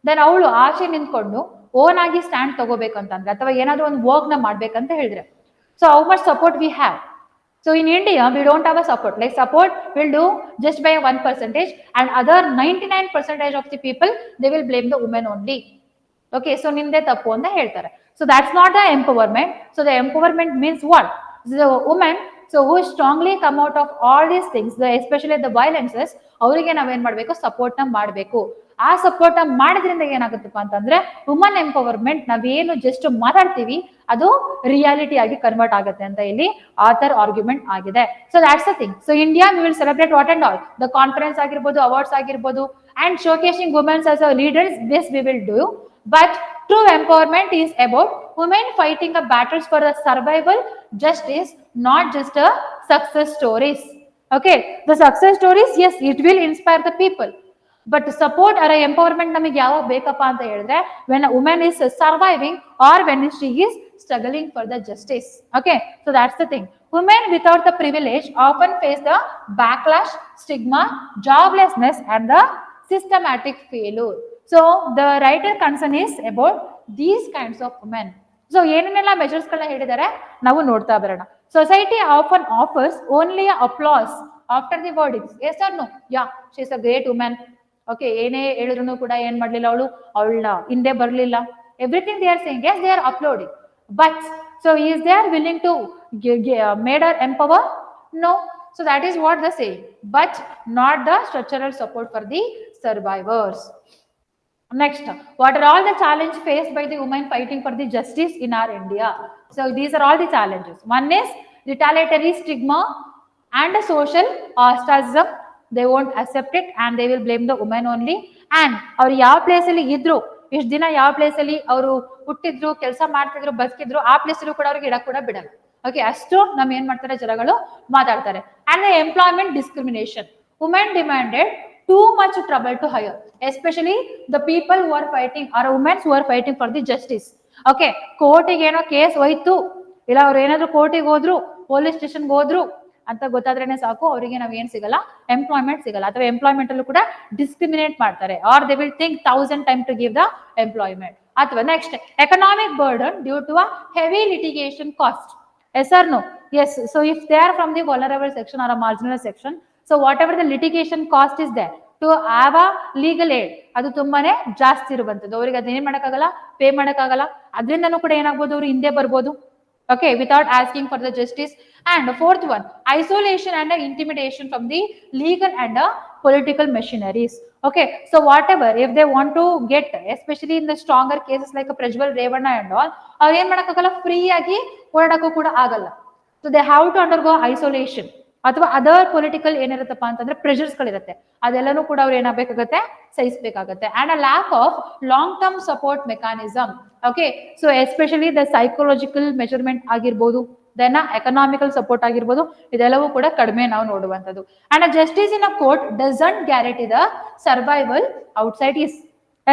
Then ಅವಳು ಆಚೆ ನಿಂತ್ಕೊಂಡು own ಆಗಿ stand ತಗೋಬೇಕಂತಂದ್ರೆ, ಅಥವಾ ಏನಾದ್ರು ಒಂದು work ನ ಮಾಡ್ಬೇಕಂತ ಹೇಳಿದ್ರೆ, so how much support we have? So in India we don't have a support. Like support will do just by 1%, and other 99% of the people they will blame the women only. Okay, so ನಿಮ್ದೇ ತಪ್ಪು ಅಂತ ಹೇಳ್ತಾರೆ. So that's not the empowerment. So the empowerment means what? The women so who strongly come out of all these things, especially the violences, ಅವರಿಗೆ ನಾವೇನ್ ಮಾಡ್ಬೇಕು? Support ನ ಮಾಡಬೇಕು. ಆ ಸಪೋರ್ಟ್ ಮಾಡಿದ್ರಿಂದ ಏನಾಗುತ್ತಪ್ಪ ಅಂತಂದ್ರೆ, ವುಮನ್ ಎಂಪವರ್ಮೆಂಟ್ ನಾವೇನು ಜಸ್ಟ್ ಮಾತಾಡ್ತೀವಿ ಅದು ರಿಯಾಲಿಟಿ ಆಗಿ ಕನ್ವರ್ಟ್ ಆಗುತ್ತೆ ಅಂತ ಇಲ್ಲಿ ಆಥರ್ ಆರ್ಗ್ಯುಮೆಂಟ್ ಆಗಿದೆ. So that's the thing. So India we will celebrate what and all the conference ಆಗಿರ್ಬೋದು, ಅವಾರ್ಡ್ಸ್ ಆಗಿರ್ಬೋದು, and showcasing womens as a leaders, this we will do. But true empowerment is about women fighting the battles for the survival, justice, not just a success stories. Okay, the success stories, yes, it will inspire the people. But support or empowerment ನಮಗೆ ಯಾವಾಗ ಬೇಕಪ್ಪ ಅಂತ ಹೇಳಿದ್ರೆ, when women is surviving or when she is struggling for the justice. Okay, so that's the thing. Women without the privilege often face the backlash, stigma, joblessness and the systematic failure. So the writer concern is about these kinds of women. So ಏನೇನೆಲ್ಲ measures ಗಳನ್ನ ಹೇಳಿದ್ದಾರೆ ನಾವು ನೋಡ್ತಾ ಬರೋಣ. Society often offers only applause after the ವರ್ಡಿಕ್ಸ್. S or no? Yeah, she is a great women. Okay, ಏನೇ ಹೇಳಿದ್ರು ಕೂಡ ಏನ್ ಮಾಡ್ಲಿಲ್ಲ ಅವಳು, ಅವಳನ್ನ ಹಿಂದೆ ಬರ್ಲಿಲ್ಲ. Everything they are saying, yes they are uploading. But so is they are willing to made her empower? No. So that is what the saying, but not the structural support for the survivors. Next, what are all the challenges faced by the women fighting for the justice in our India? So these are all the challenges. One is retaliatory stigma and social ostracism. They won't accept it and they will blame the woman only. And ಅವ್ರು ಯಾವ place ಅಲ್ಲಿ ಇದ್ರು, ಇಷ್ಟು ದಿನ ಯಾವ place ಅಲ್ಲಿ ಅವರು ಹುಟ್ಟಿದ್ರು, ಕೆಲಸ ಮಾಡ್ತಿದ್ರು, ಬದುಕಿದ್ರು, ಆ ಪ್ಲೇಸ್ ಅಲ್ಲೂ ಕೂಡ ಅವ್ರಿಗೆ ಇಡಕ್ ಕೂಡ ಬಿಡಲ್ಲ. ಓಕೆ, ಅಷ್ಟು ನಮ್ ಏನ್ ಮಾಡ್ತಾರೆ ಜನಗಳು ಮಾತಾಡ್ತಾರೆ. And employment discrimination. Women demanded too much trouble to hire, especially the people who are fighting or women who are fighting for the justice. Okay, ಕೋರ್ಟಿಗೆ ಏನೋ ಕೇಸ್ ಹೋಯ್ತು, ಇಲ್ಲ ಅವ್ರು ಏನಾದ್ರು ಕೋರ್ಟಿಗೆ ಹೋದ್ರು, ಪೊಲೀಸ್ ಸ್ಟೇಷನ್ಗೆ ಹೋದ್ರು, ಅಂತ ಗೊತ್ತಾದ್ರೇನೆ ಸಾಕು, ಅವರಿಗೆ ನಾವ್ ಏನ್ ಸಿಗಲ್ಲ, ಎಂಪ್ಲಾಯ್ಮೆಂಟ್ ಸಿಗಲ್ಲ. ಅಥವಾ ಎಂಪ್ಲಾಯ್ಮೆಂಟ್ ಅಲ್ಲೂ ಕೂಡ ಡಿಸ್ಕ್ರಿಮಿನೇಟ್ ಮಾಡ್ತಾರೆ, or they will think 1000 time to give the employment. ಅಥವಾ next, economic burden due to a heavy litigation cost. Yes or no? Yes. So if they are from the vulnerable section or a marginal section, so whatever the litigation cost is there to have a legal aid, ಅದು ತುಂಬಾನೇ ಜಾಸ್ತಿ ಇರುವಂತದ್ದು. ಅವ್ರಿಗೆ ಅದೇನ್ ಮಾಡಕ್ಕಾಗಲ್ಲ, pay ಮಾಡಕ್ಕಾಗಲ್ಲ. ಅದರಿಂದನೂ ಕೂಡ ಏನಾಗ್ಬೋದು, ಅವ್ರು ಹಿಂದೆ ಬರ್ಬೋದು. Okay, without asking for the justice. And fourth one, isolation and intimidation from the legal and political machineries. Okay, so whatever, if they want to get, especially in the stronger cases like a Prajwal Revanna and all, ಅವ್ರು ಏನ್ ಮಾಡಕ್ಕಾಗಲ್ಲ, free ಆಗಿ ಓಡಾಡಕ್ಕೂ ಕೂಡ ಆಗಲ್ಲ. So they have to undergo isolation. ಅಥವಾ other political ಏನಿರುತ್ತಪ್ಪ ಅಂತಂದ್ರೆ ಪ್ರೆಷರ್ಸ್ ಗಳಿರುತ್ತೆ, ಅದೆಲ್ಲನೂ ಕೂಡ ಅವ್ರು ಏನಾಗಬೇಕಾಗತ್ತೆ, ಸಹಿಸಬೇಕಾಗತ್ತೆ. And a lack of long term support mechanism. Okay, so especially the psychological measurement ಆಗಿರ್ಬೋದು, ದೆನ್ ಎಕನಾಮಿಕಲ್ ಸಪೋರ್ಟ್ ಆಗಿರ್ಬೋದು, ಇದೆಲ್ಲವೂ ಕೂಡ ಕಡಿಮೆ ನಾವು ನೋಡುವಂಥದ್ದು. And justice in a court doesn't guarantee the survival outside is.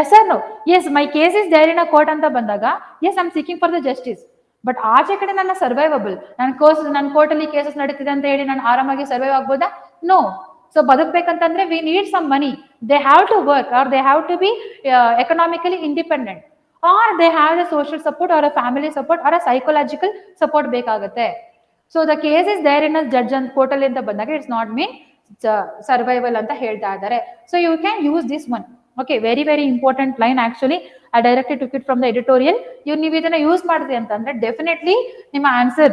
Yes or no? Yes, my case is there in a court ಅಂತ ಬಂದಾಗ, S I am seeking for the justice. But ಆಚೆ ಕಡೆ ನನ್ನ ಸರ್ವೈವಬಲ್, ನನ್ನ ಕೋರ್ಟ್ ಅಲ್ಲಿ cases ನಡೀತಿದೆ ಅಂತ ಹೇಳಿ ನಾನು ಆರಾಮಾಗಿ ಸರ್ವೈವ್ ಆಗ್ಬೋದಾ? ನೋ. ಸೊ ಬದುಕಬೇಕಂತಂದ್ರೆ we need some money. They have to work, or they have to be economically independent, or they have the social support or a family support or a psychological support ಬೇಕಾಗುತ್ತೆ. So the case is there in a judge ಅಂತ court ಅಲ್ಲಿ ಅಂತ ಬಂದಾಗ it's not mean survival ಅಂತ ಹೇಳ್ತಾ ಇದ್ದಾರೆ. So you can use this one. Okay, very very important line actually. I directly took it from the editorial. ನೀವು ಇದನ್ನ use ಮಾಡಿದ್ರಿ ಅಂತಂದ್ರೆ ಡೆಫಿನೆಟ್ಲಿ ನಿಮ್ಮ ಆನ್ಸರ್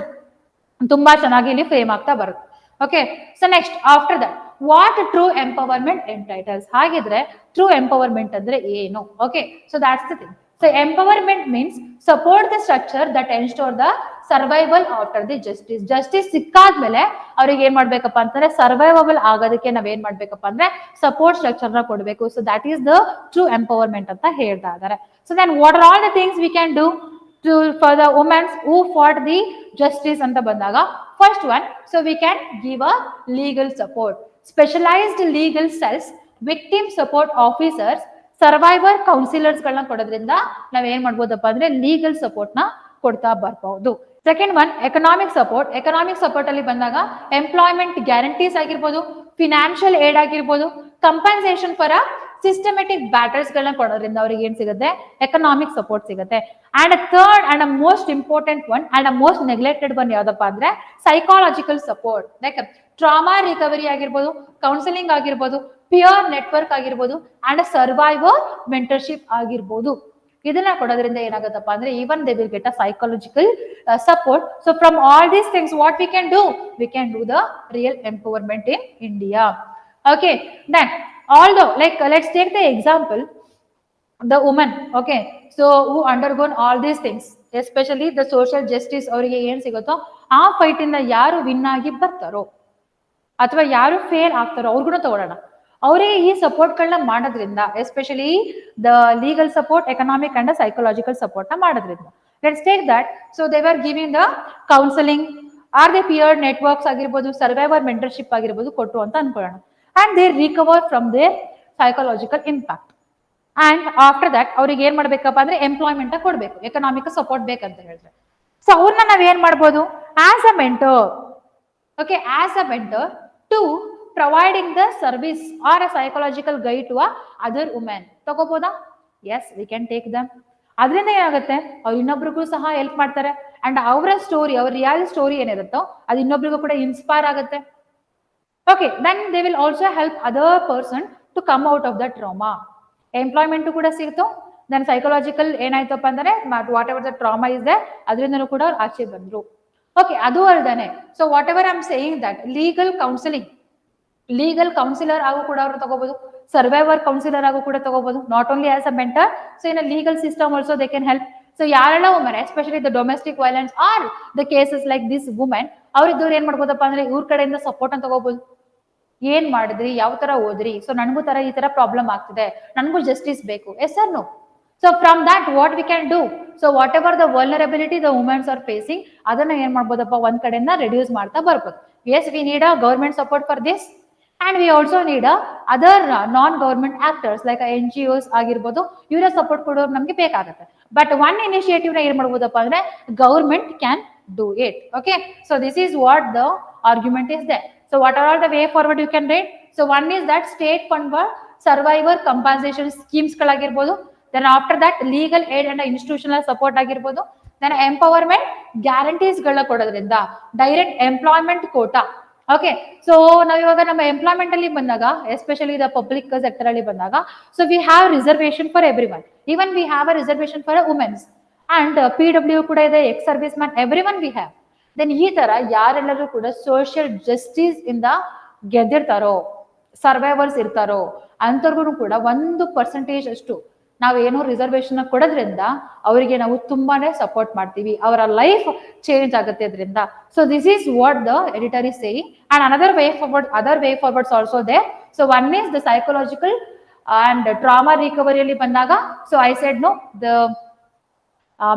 ತುಂಬಾ ಚೆನ್ನಾಗಿ ಇಲ್ಲಿ ಫ್ರೇಮ್ ಆಗ್ತಾ ಬರುತ್ತೆ. Okay, so next after that, what true empowerment entitles. ಹಾಗಿದ್ರೆ ಟ್ರೂ ಎಂಪವರ್ಮೆಂಟ್ ಅಂದ್ರೆ ಏನು? Okay, so that's the thing. So empowerment means support the structure that ensure the survival after the justice. Justice ಸಿಕ್ಕಾದ್ಮೇಲೆ ಅವ್ರಿಗೆ ಏನ್ ಮಾಡ್ಬೇಕಪ್ಪ ಅಂತಂದ್ರೆ ಸರ್ವೈವಬಲ್ ಆಗೋದಕ್ಕೆ ನಾವ್ ಏನ್ ಮಾಡ್ಬೇಕಪ್ಪ ಅಂದ್ರೆ ಸಪೋರ್ಟ್ ಸ್ಟ್ರಕ್ಚರ್ ನ ಕೊಡ್ಬೇಕು. So that is the true empowerment ಅಂತ ಹೇಳ್ತಾ ಇದ್ದಾರೆ. So then what are all the things we can do to for the women who fought the justice anta bandaga? First one, so we can give a legal support, specialized legal cells, victim support officers, survivor councillors ಗಳನ್ನ ಕೊಡೋದ್ರಿಂದ ನಾವ್ ಏನ್ ಮಾಡ್ಬೋದಪ್ಪ ಅಂದ್ರೆ legal support ನ ಕೊಡ್ತಾ ಬರ್ಬಹುದು. Second one, economic support. Economic support ಅಲ್ಲಿ ಬಂದಾಗ ಎಂಪ್ಲಾಯ್ಮೆಂಟ್ ಗ್ಯಾರಂಟೀಸ್ ಆಗಿರ್ಬೋದು, ಫಿನಾನ್ಷಿಯಲ್ ಏಡ್ ಆಗಿರ್ಬೋದು, compensation for a systematic batters ಗಳನ್ನ ಕೊಡೋದ್ರಿಂದ ಅವ್ರಿಗೆ ಏನ್ ಸಿಗುತ್ತೆ, ಎಕನಾಮಿಕ್ ಸಪೋರ್ಟ್ ಸಿಗುತ್ತೆ. And third and most important one and most neglected one ಯಾವ್ದಪ್ಪ ಅಂದ್ರೆ psychological support. Like trauma recovery ಆಗಿರ್ಬೋದು, ಕೌನ್ಸಿಲಿಂಗ್ ಆಗಿರ್ಬೋದು, ಪಿಯರ್ ನೆಟ್ವರ್ಕ್ ಆಗಿರ್ಬೋದು, ಅಂಡ್ ಸರ್ವೈವರ್ ಮೆಂಟರ್ಶಿಪ್ ಆಗಿರ್ಬೋದು. ಇದನ್ನ ಕೊಡೋದ್ರಿಂದ ಏನಾಗುತ್ತಪ್ಪ ಅಂದ್ರೆ even they will get a psychological support. So from all these things what we can do the real empowerment in India. Okay, then although like let's take the example, the woman, okay, so who undergone all these things, especially the social justice ಅವರಿಗೆ ಏನ್ ಸಿಗುತ್ತೋ ಆ fight ಇಂದ ಯಾರು win ಆಗಿ ಬರ್ತಾರೋ ಅಥವಾ ಯಾರು ಫೇಲ್ ಆಗ್ತಾರೋ ಅವ್ರಿಗೂ ತಗೊಳ್ಳೋಣ. ಅವರಿಗೆ ಈ ಸಪೋರ್ಟ್ ಗಳನ್ನ ಮಾಡೋದ್ರಿಂದ, especially the legal support, economic and psychological support ನ ಮಾಡೋದ್ರಿಂದ, let's take that. So they are giving the counselling or they peer networks ಆಗಿರ್ಬೋದು, ಸರ್ವೈವರ್ ಮೆಂಟರ್ಶಿಪ್ ಆಗಿರ್ಬೋದು ಕೊಟ್ಟು ಅಂತ ಅನ್ಕೊಳ್ಳೋಣ. And they recover from their psychological impact. And after that ಅವ್ರಿಗೆ ಏನ್ ಮಾಡ್ಬೇಕಪ್ಪ ಅಂದ್ರೆ ಎಂಪ್ಲಾಯ್ಮೆಂಟ್ ಕೊಡ್ಬೇಕು, ಎಕನಾಮಿಕ್ ಸಪೋರ್ಟ್ ಬೇಕಂತ ಹೇಳಿದ್ರೆ. ಸೊ ಅವ್ರನ್ನ ನಾವ್ ಏನ್ ಮಾಡ್ಬೋದು, as a mentor, okay, as a mentor to providing the service or a psychological guide to a other women ತಗೋಬೋದಾ? Yes, we can take them. ಅದರಿಂದ ಏನಾಗುತ್ತೆ, ಅವ್ರು ಇನ್ನೊಬ್ರಿಗೂ ಸಹ ಹೆಲ್ಪ್ ಮಾಡ್ತಾರೆ. ಅಂಡ್ ಅವರ ಸ್ಟೋರಿ, ಅವ್ರ ರಿಯಲ್ ಸ್ಟೋರಿ ಏನಿರುತ್ತೋ ಅದು ಇನ್ನೊಬ್ರಿಗೂ ಕೂಡ ಇನ್ಸ್ಪೈರ್ ಆಗುತ್ತೆ. Okay, then they will also help other person to come out of the trauma. Employment ಕೂಡ ಸಿಗ್ತು, then psychological ಏನಾಯ್ತಪ್ಪ ಅಂದ್ರೆ whatever the trauma is there ಅದರಿಂದನೂ ಕೂಡ ಅವ್ರು ಆಚೆ ಬಂದ್ರು. ಓಕೆ, ಅದು ಅಲ್ದಾನೆ. So whatever I am saying that legal counselling, legal counsellor ಆಗು ಕೂಡ ಅವರು ತಗೋಬಹುದು, ಸರ್ವೈವರ್ ಕೌನ್ಸಿಲರ್ ಆಗು ಕೂಡ ತಗೋಬಹುದು, not only as a mentor. So in a legal system also they can help. So ಯಾರೆಲ್ಲ women, especially the domestic violence or the cases like this women, ಅವ್ರಿದ್ದವ್ರು ಏನ್ ಮಾಡ್ಬೋದಪ್ಪ ಅಂದ್ರೆ ಇವ್ರ ಕಡೆಯಿಂದ ಸಪೋರ್ಟ್ ಅಂತ ತಗೋಬಹುದು. ಏನ್ ಮಾಡಿದ್ರಿ, ಯಾವ ತರ ಓದ್ರಿ, ಸೊ ನನ್ಗೂ ಈ ತರ ಪ್ರಾಬ್ಲಮ್ ಆಗ್ತಿದೆ, ನನ್ಗೂ ಜಸ್ಟಿಸ್ ಬೇಕು, yes or no? So from that what we can do, so whatever the vulnerability the womens are facing, ಅದನ್ನ ಏನ್ ಮಾಡ್ಬೋದಪ್ಪ ಒಂದ್ ಕಡೆಯಿಂದ ರೆಡ್ಯೂಸ್ ಮಾಡ್ತಾ ಬರ್ಬೋದು. Yes, we need a government support for this, and we also need other non government actors like NGOs ಆಗಿರ್ಬೋದು, ಇವರ support ಕೊಡೋರು ನಮ್ಗೆ ಬೇಕಾಗುತ್ತೆ. ಬಟ್ ಒನ್ ಇನಿಷಿಯೇಟಿವ್ ನ ಏನ್ ಮಾಡ್ಬೋದಪ್ಪ ಅಂದ್ರೆ government can do it. Okay, so this is what the argument is there. So what are all the way forward you can read? So one is that state fund for survivor compensation schemes ಗಳಾಗಿರ್ಬೋದು. Then after that legal aid and institutional support ಆಗಿರ್ಬೋದು. Then empowerment guarantees ಗಳ ಕೊಡೋದ್ರಿಂದ direct employment quota. Okay, so ನಾವ್ ಇವಾಗ ನಮ್ಮ employment ಅಲ್ಲಿ ಬಂದಾಗ, especially the public sector ಅಲ್ಲಿ ಬಂದಾಗ, so we have reservation for everyone. Even we have a reservation for womens and PW ಕೂಡ ಇದೆ, ex service man, everyone we have. Then ಈ ತರ ಯಾರೆಲ್ಲರೂ ಕೂಡ ಸೋಷಿಯಲ್ ಜಸ್ಟಿಸ್ ಇಂದ ಗೆದ್ದಿರ್ತಾರೋ, ಸರ್ವೈವರ್ಸ್ ಇರ್ತಾರೋ ಅಂತವ್ರಿಗೂ ಕೂಡ 1% ಅಷ್ಟು ನಾವೇನೋ ರಿಸರ್ವೇಶನ್ ಕೊಡೋದ್ರಿಂದ ಅವರಿಗೆ ನಾವು ತುಂಬಾನೇ ಸಪೋರ್ಟ್ ಮಾಡ್ತೀವಿ, ಅವರ ಲೈಫ್ ಚೇಂಜ್ ಆಗುತ್ತೆ ಅದರಿಂದ. So this is what the editor is saying. And other way forwards also they. So one is the psychological and trauma ರಿಕವರಿಯಲ್ಲಿ ಬಂದಾಗ, so I said no the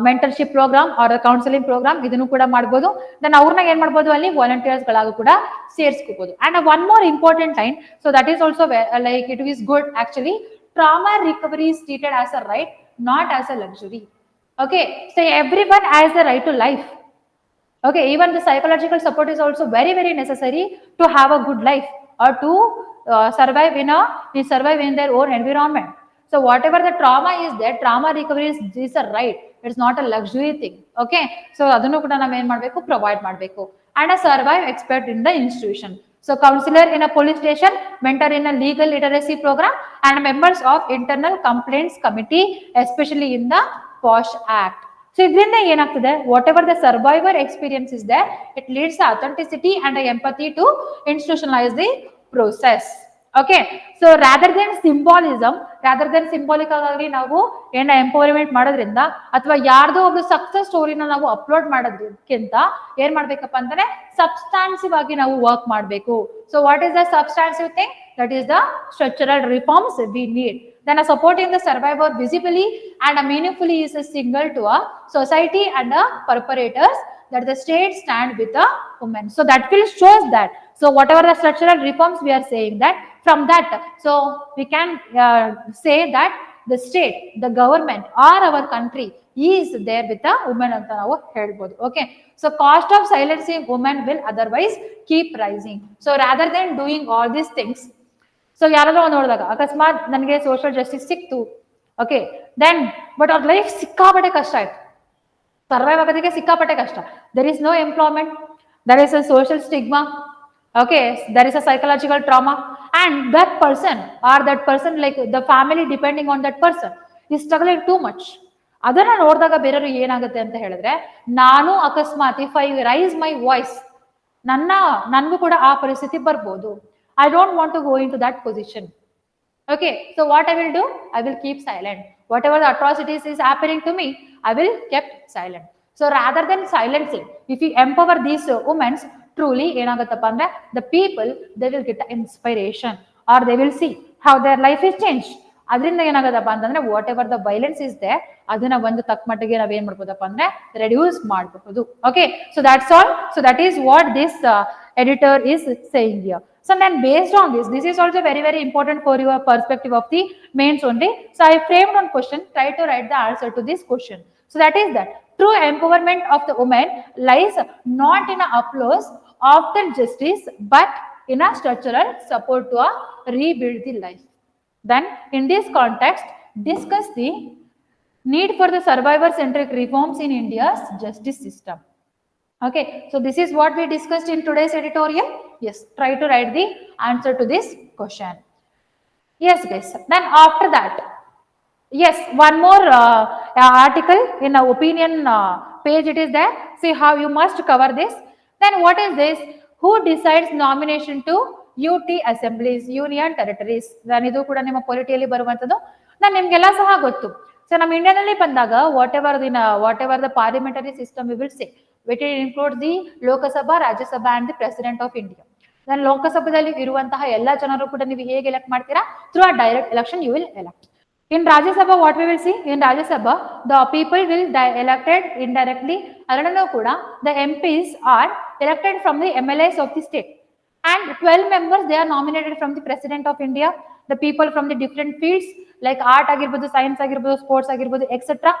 mentorship programme or counselling programme ಇದನ್ನು ಕೂಡ ಮಾಡ್ಬೋದು. Then ಅವ್ರನ್ನ ಏನ್ ಮಾಡ್ಬೋದು, ಅಲ್ಲಿ volunteers ಗಳಾಗೂ ಕೂಡ ಸೇರಿಸ್ಕೋಬಹುದು. And one more important line, so that is also like it is good actually. Trauma recovery is treated as a right, not as a luxury. Okay, so everyone has the right to life. Okay, even the psychological support is also very, very necessary to have a good life or to survive in their own environment. So whatever the trauma is there, trauma recovery is a right. It's not a luxury thing. Okay, so ಅದನ್ನು ಕೂಡ ನಾವು ಏನ್ ಮಾಡಬೇಕು, provide ಮಾಡಬೇಕು. And a survive expert in the institution. So counselor in a police station, mentor in a legal literacy program, and members of internal complaints committee, especially in the POSH Act. So ಇದರಿಂದ ಏನಾಗ್ತದೆ, whatever the survivor experience is there, it leads the authenticity and empathy to institutionalise the process. Okay, so rather than symbolic ಆಗಿ ನಾವು ಏನ empowerment ಮಾಡೋದ್ರಿಂದ, ಅಥವಾ ಯಾರ್ದೋ ಒಂದು success ಸ್ಟೋರಿನ ನಾವು ಅಪ್ಲೋಡ್ ಮಾಡೋದಕ್ಕಿಂತ ಏನ್ ಮಾಡ್ಬೇಕಪ್ಪ ಅಂತಂದ್ರೆ ಸಬ್ಸ್ಟಾನ್ಸಿವ್ ಆಗಿ ನಾವು ವರ್ಕ್ ಮಾಡಬೇಕು. So what is the substantive thing? That is the structural reforms we need. Then a supporting the survivor visibly and meaningfully is a signal to a society and a perpetrators that the state stand with the women. So that will shows that. So whatever the structural reforms we are saying, that from that, so we can say that the state, the government or our country is there with the women anta ನಾವು ಹೇಳ್ಬೋದು. Okay, so cost of silencing women will otherwise keep rising. So rather than doing all these things, so ಯಾರಾದ್ರೂ ನೋಡಿದಾಗ ಅಕಸ್ಮಾತ್ ನನಗೆ social justice ಸಿಕ್ತು, okay, then but ಅವ್ರ life ಸಿಕ್ಕಾಪಟ್ಟೆ ಕಷ್ಟ ಆಯ್ತು, ಸರ್ವೈವ್ ಆಗೋದಕ್ಕೆ ಸಿಕ್ಕಾಪಟ್ಟೆ ಕಷ್ಟ. There is no employment, there is a social stigma, okay, there is a psychological trauma, and that person like the family depending on that person is struggling too much. ಅದನ್ನ ನೋಡಿದಾಗ ಬೇರೆಯವರು ಏನಾಗುತ್ತೆ ಅಂತ ಹೇಳಿದ್ರೆ, ನಾನು ಅಕಸ್ಮಾತ್ if I raise my voice, ನನ್ಗೂ ಕೂಡ ಆ ಪರಿಸ್ಥಿತಿ ಬರ್ಬೋದು. I don't want to go into that position. Okay, so what I will do? I will keep silent. Whatever the atrocities is happening to me, I will keep silent. So rather than silencing, if we empower these women, truly ಏನಾಗುತ್ತಪ್ಪ ಅಂದ್ರೆ the people, they will get the inspiration or they will see how their life is changed. ಅದರಿಂದ ಏನಾಗತ್ತಪ್ಪ ಅಂತಂದ್ರೆ whatever the violence is there, ಅದನ್ನ ಒಂದು ತಕ್ಕ ಮಟ್ಟಿಗೆ ನಾವ್ ಏನ್ ಮಾಡ್ಬೋದಪ್ಪ ಅಂದ್ರೆ ರೆಡ್ಯೂಸ್ ಮಾಡಬಹುದು. Okay, so that's all. So that is what this editor is saying here. So then based on this is also very, very important for your perspective of the mains only. So I framed one question, try to write the answer to this question. So that is that true empowerment of the woman lies not in a applause after justice, but in a structural support to rebuild the life. Then in this context, discuss the need for the survivor-centric reforms in India's justice system. Okay, so this is what we discussed in today's editorial. Yes, try to write the answer to this question. Yes, guys. Then after that, yes, one more article in the opinion page it is there. See how you must cover this. Then what is this? Who decides nomination to UT assemblies, union territories? Then idu kuda ನಿಮ್ಮ ಪೊಲಿಟಿಯಲ್ಲಿ ಬರುವಂತದ್ದು. ನಾನು ನಿಮಗೆಲ್ಲ ಸಹ ಗೊತ್ತು. So ನಮ್ಮ ಇಂಡಿಯಾದಲ್ಲಿ ಬಂದಾಗ what ever the parliamentary system we will say, which includes the Lok Sabha, Rajya Sabha and the president of India. then ಲೋಕಸಭಾದಲ್ಲಿ ಇರುವಂತಹ ಎಲ್ಲಾ ಜನರು ಕೂಡ ನೀವು ಹೇಗೆ ಎಲೆಕ್ಟ್ ಮಾಡ್ತೀರಾ? through a direct election you will elect. In Rajya Sabha, what we will see? In Rajya Sabha, the people will elected indirectly. Already kuda the MPs are elected from the MLAs of the state, and 12 members they are nominated from the President of India. The people from the different fields like art agirbodu, science agirbodu, sports agirbodu, etc.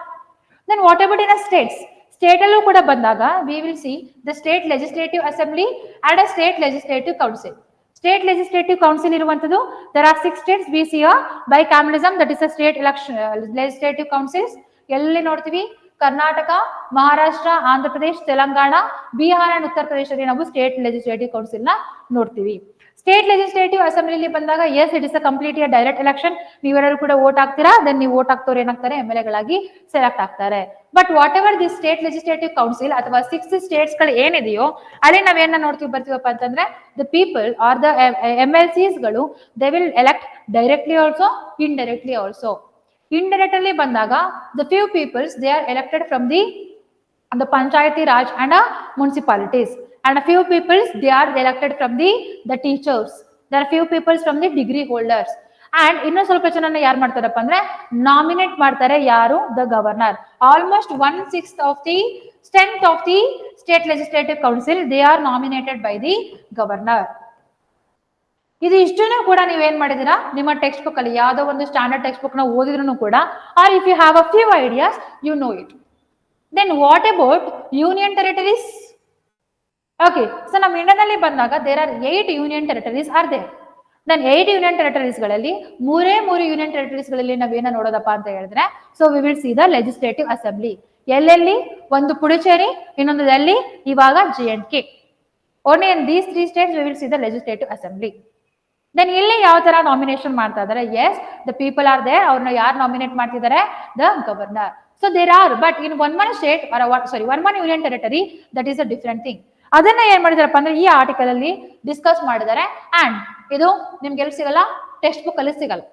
Then what about in a states? State ಅಲ್ಲೂ ಕೂಡ ಬಂದಾಗ we will see the state legislative assembly and a state legislative council. State legislative council ಇರುವಂತದ್ದು there are 6 states we see a bicameralism, that is a state election legislative councils. ಎಲ್ಲಿ ನೋಡ್ತೀವಿ? Karnataka, Maharashtra, Andhra Pradesh, Telangana, Bihar and ಉತ್ತರ ಪ್ರದೇಶದಲ್ಲಿ ನಾವು state legislative council ನ ನೋಡ್ತೀವಿ. State legislative ಅಸೆಂಬ್ಲಿಲಿ ಬಂದಾಗ yes it is a completely direct election. ನೀವೆಲ್ಲರೂ ಕೂಡ ವೋಟ್ ಹಾಕ್ತೀರಾ, ದೆನ್ ನೀವು ವೋಟ್ ಹಾಕ್ತವ್ರು ಏನಾಗ್ತಾರೆ, ಎಂ ಎಲ್ ಎಗಳಾಗಿ ಸೆಲೆಕ್ಟ್ ಆಗ್ತಾರೆ. But whatever the state legislative council ಅಥವಾ 6 ಸ್ಟೇಟ್ಸ್ ಗಳು ಏನಿದೆಯೋ ಅಲ್ಲಿ ನಾವೇನ ನೋಡ್ತೀವಿ ಬರ್ತೀವಪ್ಪ ಅಂತಂದ್ರೆ the people or the MLCs ಗಳು they will elect directly also, indirectly also. Indirectly ಬಂದಾಗ the few peoples they are elected from the Panchayati Raj and municipalities, and a few peoples they are elected from the teachers. There are few peoples from the degree holders. And ಇನ್ನು ಸ್ವಲ್ಪ ಜನನ ಯಾರು ಮಾಡ್ತಾರಪ್ಪ ಅಂದ್ರೆ nominate ಮಾಡ್ತಾರೆ. ಯಾರು? The governor. Almost 1/6 of the strength of the state legislative council they are nominated by the governor. ಇದು ಇಷ್ಟನ್ನು ಕೂಡ ನೀವೇನ್ ಮಾಡಿದೀರಾ ನಿಮ್ಮ ಟೆಕ್ಸ್ಟ್ ಬುಕ್ ಅಲ್ಲಿ ಯಾವ್ದೋ ಒಂದು ಸ್ಟ್ಯಾಂಡರ್ಡ್ ಟೆಕ್ಸ್ಟ್ ಬುಕ್ ನ ಓದಿದ್ರು ಕೂಡ, or if you have a few ideas you know it. Then what about union territories? Okay, so ನಮ್ಮ ಇಂಡಿಯಾದಲ್ಲಿ ಬಂದಾಗ there are 8 union territories are there. Then 8 union territories ಗಳಲ್ಲಿ ಮೂರೇ union territories ಗಳಲ್ಲಿ ನಾವೇನ ನೋಡೋದಪ್ಪ ಅಂತ ಹೇಳಿದ್ರೆ, so we will see the legislative assembly. ಎಲ್ಲೆಲ್ಲಿ? ಒಂದು ಪುಡುಚೇರಿ, ಇನ್ನೊಂದು ಡೆಲ್ಲಿ, ಇವಾಗ JNK. Only in these 3 states we will see the legislative assembly. Then ಇಲ್ಲಿ ಯಾವ ತರ ನಾಮಿನೇಷನ್ ಮಾಡ್ತಾ ಇದ್ದಾರೆ? Yes, the people are there. ಅವ್ರನ್ನ ಯಾರು ನಾಮಿನೇಟ್ ಮಾಡ್ತಿದ್ದಾರೆ? The governor. So there are, but in one state or one union territory, that is a different thing. ಅದನ್ನ ಏನ್ ಮಾಡಿದಾರಪ್ಪ ಅಂದ್ರೆ ಈ ಆರ್ಟಿಕಲ್ ಅಲ್ಲಿ ಡಿಸ್ಕಸ್ ಮಾಡಿದ್ದಾರೆ. ಅಂಡ್ ಇದು ನಿಮ್ಗೆ ಎಲ್ಲಿ ಸಿಗಲ್ಲ? ಟೆಕ್ಸ್ಟ್ ಬುಕ್ ಅಲ್ಲಿ ಸಿಗಲ್ಲ.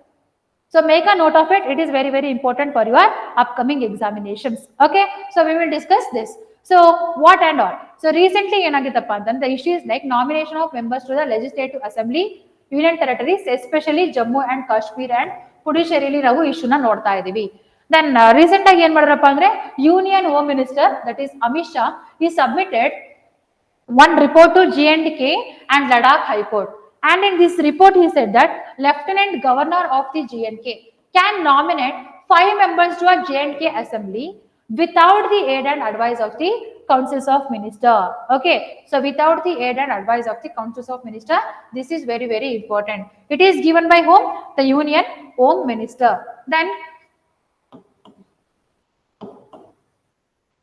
So make a note of it. It is very very important for your upcoming examinations. Okay, so we will discuss this. So what and all. So recently ಏನಾಗಿತ್ತಪ್ಪ ಅಂತಂದ್ರೆ the issue is like nomination of members to the legislative assembly union territories, especially Jammu and Kashmir and Puducherry ನಾವು ಇಶ್ಯೂನ ನೋಡ್ತಾ ಇದೀವಿ. Then recent ಆಗಿ ಏನ್ ಮಾಡಿದ್ರಪ್ಪ ಅಂದ್ರೆ union home minister that is Amit Shah ಈ submitted one report to JNK and Ladakh High Court, and in this report he said that Lieutenant Governor of the JNK can nominate 5 members to a JNK assembly without the aid and advice of the councils of minister. Okay, so without the aid and advice of the councils of minister, this is very very important. It is given by whom? The Union Home Minister. Then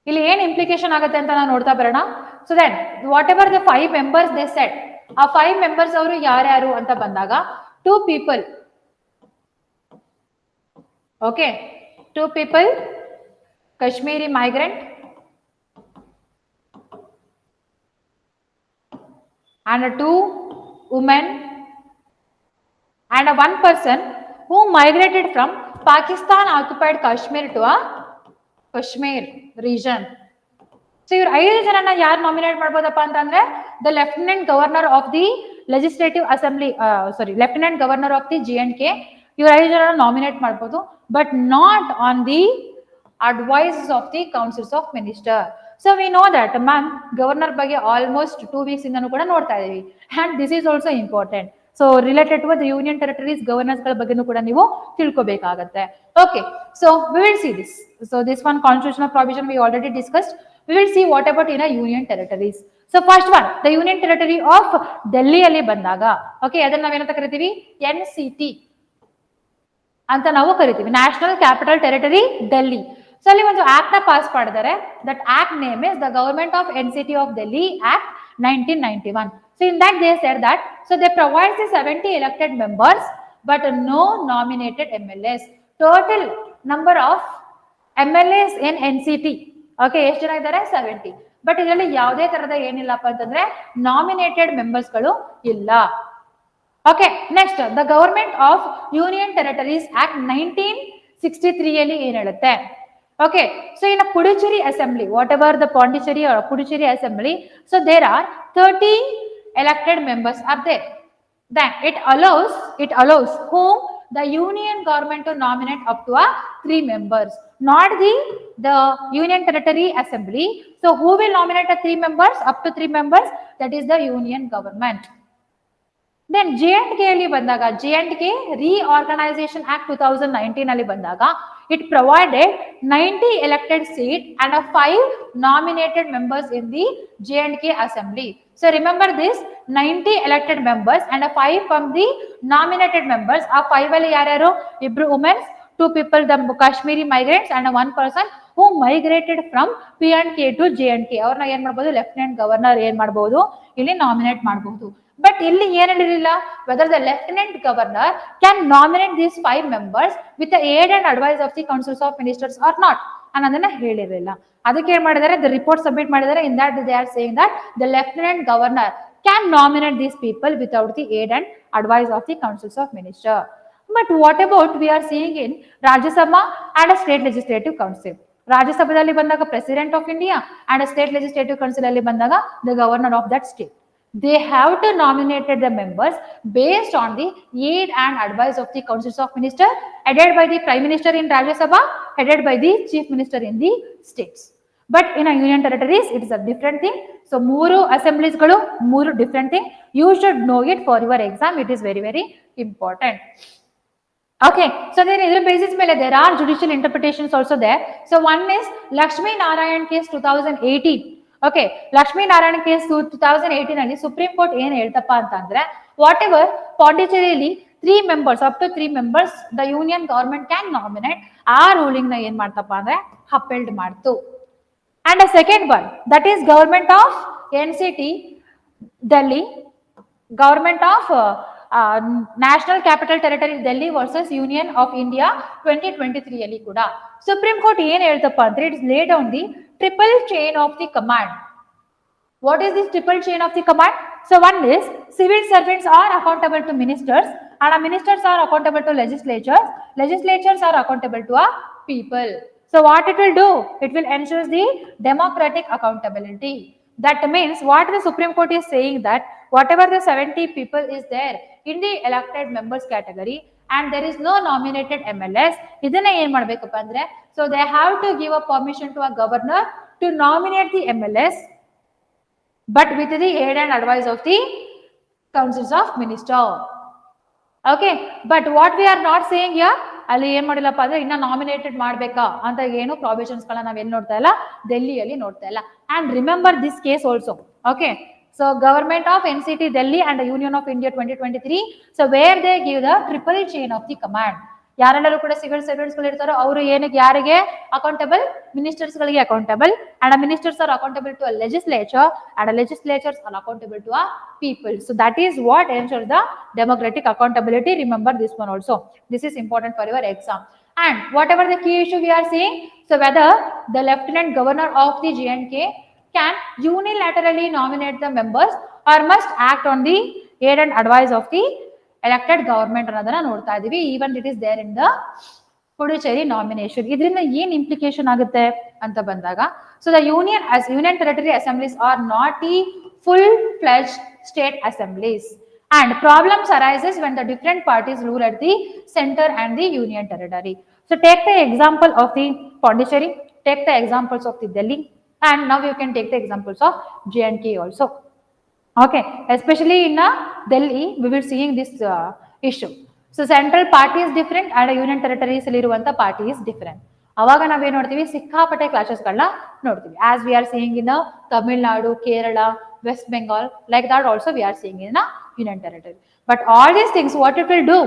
ಇಲ್ಲಿ ಏನ್ implication ಆಗುತ್ತೆ ಅಂತ ನಾವು ನೋಡ್ತಾ ಬರೋಣ. So then whatever the 5 members they set, ಆ 5 members ಅವರು ಯಾರ್ಯಾರು ಅಂತ ಬಂದಾಗ 2 people. Okay, 2 people Kashmiri migrant and 2 women and 1 person who migrated from Pakistan occupied Kashmir to a Kashmir region. So ಇವ್ರು 5 ಜನನ ಯಾರು ನಾಮಿನೇಟ್ ಮಾಡ್ಬೋದಪ್ಪ ಅಂತಂದ್ರೆ the lieutenant governor of the legislative assembly, lieutenant governor of the JNK. ಇವ್ರು 5 ಜನನ nominate ಮಾಡ್ಬೋದು, but not on the advice of the councils of minister. So we know that ma'am governor ಬಗ್ಗೆ almost 2 weeks ಇಂದನೂ ಕೂಡ ನೋಡ್ತಾ ಇದೀವಿ. And this is also important. So related to the union territories governors ಗಳ ಬಗ್ಗೆನೂ ಕೂಡ ನೀವು ತಿಳ್ಕೋಬೇಕಾಗತ್ತೆ. Okay, so we will see this. So this one constitutional provision we already discussed. We will see what about in union territories. So first one the union territory of ಡೆಲ್ಲಿಯಲ್ಲಿ ಬಂದಾಗ, okay, ಅದನ್ನ ನಾವೇನಂತ ಕರಿತೀವಿ? NCT ಅಂತ ನಾವು ಕರಿತೀವಿ, national capital territory Delhi. So ಅಲ್ಲಿ ಒಂದು ಆಕ್ಟ್ ನ ಪಾಸ್ ಮಾಡಿದ್ದಾರೆ. That act name is the government of NCT of Delhi act 1991. So in that they said that so they provide the 70 elected members but no nominated MLAs. Total number of MLAs in NCT, okay, ಎಷ್ಟು ಜನ ಇದ್ದಾರೆ? 70. But ಇದರಲ್ಲಿ ಯಾವುದೇ ತರದ ಏನಿಲ್ಲಪ್ಪ ಅಂತಂದ್ರೆ nominated members ಗಳು ಇಲ್ಲ. Okay, next the government of union territories act 1963 ಅಲ್ಲಿ ಏನ್ ಹೇಳುತ್ತೆ? Okay, so in a Puducherry assembly, whatever the Pondicherry or Puducherry assembly, so there are 30 elected members are there. Then it allows whom? The union government to nominate up to 3 members, not the union territory assembly. So who will nominate 3 members? Up to 3 members, that is the union government. Then JNK ಅಲ್ಲಿ ಬಂದಾಗ JNK Reorganization Act 2019 ಅಲ್ಲಿ ಬಂದಾಗ it provided 90 elected seat and a 5 nominated members in the JNK assembly. So remember this, 90 elected members and a 5 from the nominated members. ಆ 5 ಅಲ್ಲಿ ಯಾರ್ಯಾರು? ಇಬ್ರು women, 2 people the Kashmiri migrants and one person who migrated from P&K to JNK. ಅವ್ರನ್ನ ಏನ್ ಮಾಡಬಹುದು? Lieutenant governor ಏನ್ ಮಾಡಬಹುದು? ಇಲ್ಲಿ ನಾಮಿನೇಟ್ ಮಾಡಬಹುದು. ಬಟ್ ಇಲ್ಲಿ ಏನ್ ಹೇಳಿರಲಿಲ್ಲ, whether the lieutenant governor can nominate these 5 members with the aid and advice of the councils of ministers or not ಅನ್ನೋದನ್ನ ಹೇಳಿರಲಿಲ್ಲ. ಅದಕ್ಕೆ ಏನ್ ಮಾಡಿದ್ದಾರೆ, ದ ರಿಪೋರ್ಟ್ ಸಬ್ಮಿಟ್ ಮಾಡಿದ್ದಾರೆ. In that they are saying that the lieutenant governor can nominate these people without the aid and advice of the councils of minister. But what about we are seeing in Rajya Sabha and state legislative council. ರಾಜ್ಯಸಭೆಯಲ್ಲಿ ಬಂದಾಗ president of India and state legislative council ಅಲ್ಲಿ ಬಂದಾಗ the governor of that state. They have to nominate the members based on the aid and advice of the councils of minister, headed by the prime minister in Rajya Sabha, headed by the chief minister in the states. But in a union territories, it is a different thing. So, ಮೂರು assemblies ಗಳು ಮೂರು different thing. You should know it for your exam. It is very, very important. Okay, so then idra basis mele there are judicial interpretations also there. So one is Lakshmi Narayan case 2018. Okay, Lakshmi Narayana case 2018 ಅಲ್ಲಿ supreme court ಏನ್ ಹೇಳ್ತಪ್ಪ ಅಂತಂದ್ರೆ, whatever ಪಾಂಡಿಚೇರಿಯಲ್ಲಿ 3 members up to 3 members the union government can nominate, ಆ ruling ನ ಏನ್ ಮಾಡ್ತಪ್ಪ ಅಂದ್ರೆ ಅಪೆಲ್ಡ್ ಮಾಡ್ತು. And a second one that is government of NCT Delhi, government of national capital territory Delhi versus union of India 2023 ಅಲ್ಲಿ ಕೂಡ supreme court ಏನ್ ಹೇಳ್ತಪ್ಪ ಅಂದ್ರೆ, it is laid on the triple chain of the command. What is this triple chain of the command? So one is civil servants are accountable to ministers, and ministers are accountable to legislatures. Legislatures are accountable to people. So what it will do? It will ensure the democratic accountability. That means what the Supreme Court is saying, that whatever the 70 people is there in the elected members category and there is no nominated MLS, ಇದನ್ನ ಏನ್ ಮಾಡ್ಬೇಕಪ್ಪ ಅಂದ್ರೆ, so they have to give a permission to a governor to nominate the MLS, but with the aid and advice of the councils of minister. Okay, but what we are not saying here, ಅಲ್ಲಿ ಏನ್ ಮಾಡಿಲ್ಲಪ್ಪ ಅಂದ್ರೆ ಇನ್ನ nominated ಮಾಡ್ಬೇಕಾ ಅಂತ ಏನು provisions ಗಳನ್ನ ನಾವ್ ಎಲ್ಲಿ ನೋಡ್ತಾ ಇಲ್ಲ, ಡೆಲ್ಲಿಯಲ್ಲಿ ನೋಡ್ತಾ ಇಲ್ಲ. And remember this case also. Okay, so government of NCT Delhi and the Union of India 2023, so where they give the triple chain of the command. ಯಾರೆಲ್ಲರೂ ಕೂಡ ಸಿವಿಲ್ ಸರ್ವೆಂಟ್ಸ್ ಗಳು ಇರ್ತಾರೋ ಅವರು ಏನಕ್ಕೆ ಯಾರಿಗೆ ಅಕೌಂಟಬಲ್, ಮಿನಿಸ್ಟರ್ಸ್ ಗಳಿಗೆ accountable, and ministers are accountable to a legislature and legislatures are accountable to a people. So that is what ensures the democratic accountability. Remember this one also. This is important for your exam. And whatever the key issue we are seeing, so whether the lieutenant governor of the JNK can unilaterally nominate the members or must act on the aid and advice of the elected government ಅನ್ನೋದನ್ನ ನೋಡ್ತಾ ಇದೀವಿ. Even it is there in the Puducherry nomination. ಇದರಿಂದ ಏನ್ implication ಆಗುತ್ತೆ ಅಂತ ಬಂದಾಗ, so the union territory assemblies are not ಈ full fledged state assemblies and problems arises when the different parties rule at the center and the union territory. So take the example of the Pondicherry, take the examples of the Delhi, and now you can take the examples of JNK also. Okay, especially in Delhi we will seeing this issue. So central party is different and union territories ಅಲ್ಲಿ ಇರುವಂತ party is different. ಅವಾಗ ನಾವೇನ್ ನೋಡ್ತೀವಿ, ಸಿಕ್ಕಾಪಟ್ಟೆ clashes ಗಳನ್ನ ನೋಡ್ತೀವಿ. As we are seeing in Tamil Nadu, Kerala, West Bengal, like that also we are seeing in union territory. But all these things, what it will do,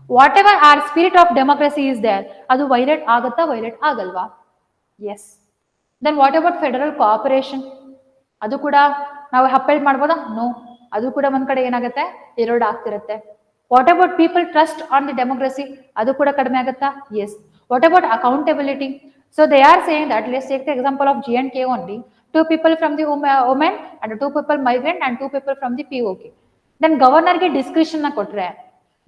whatever our spirit of democracy is there, adu violate agutta, violate agalva? Yes. Then what about federal cooperation? adu kuda ನಾವು appeal ಮಾಡಬಹುದಾ? No, ಅದು ಕೂಡ ಒಂದ್ ಕಡೆ ಏನಾಗುತ್ತೆ, ಎರಡ್ ಆಗ್ತಿರುತ್ತೆ. What about people trust on the democracy? ಅದು ಕೂಡ ಕಡಿಮೆ ಆಗುತ್ತಾ? Yes. What about accountability? So they are saying that, let's take the example of JNK only. 2 people from the women and 2 people migrant and 2 people from the POK. Then ಗವರ್ನರ್ಗೆ discretion ನ ಕೊಟ್ರೆ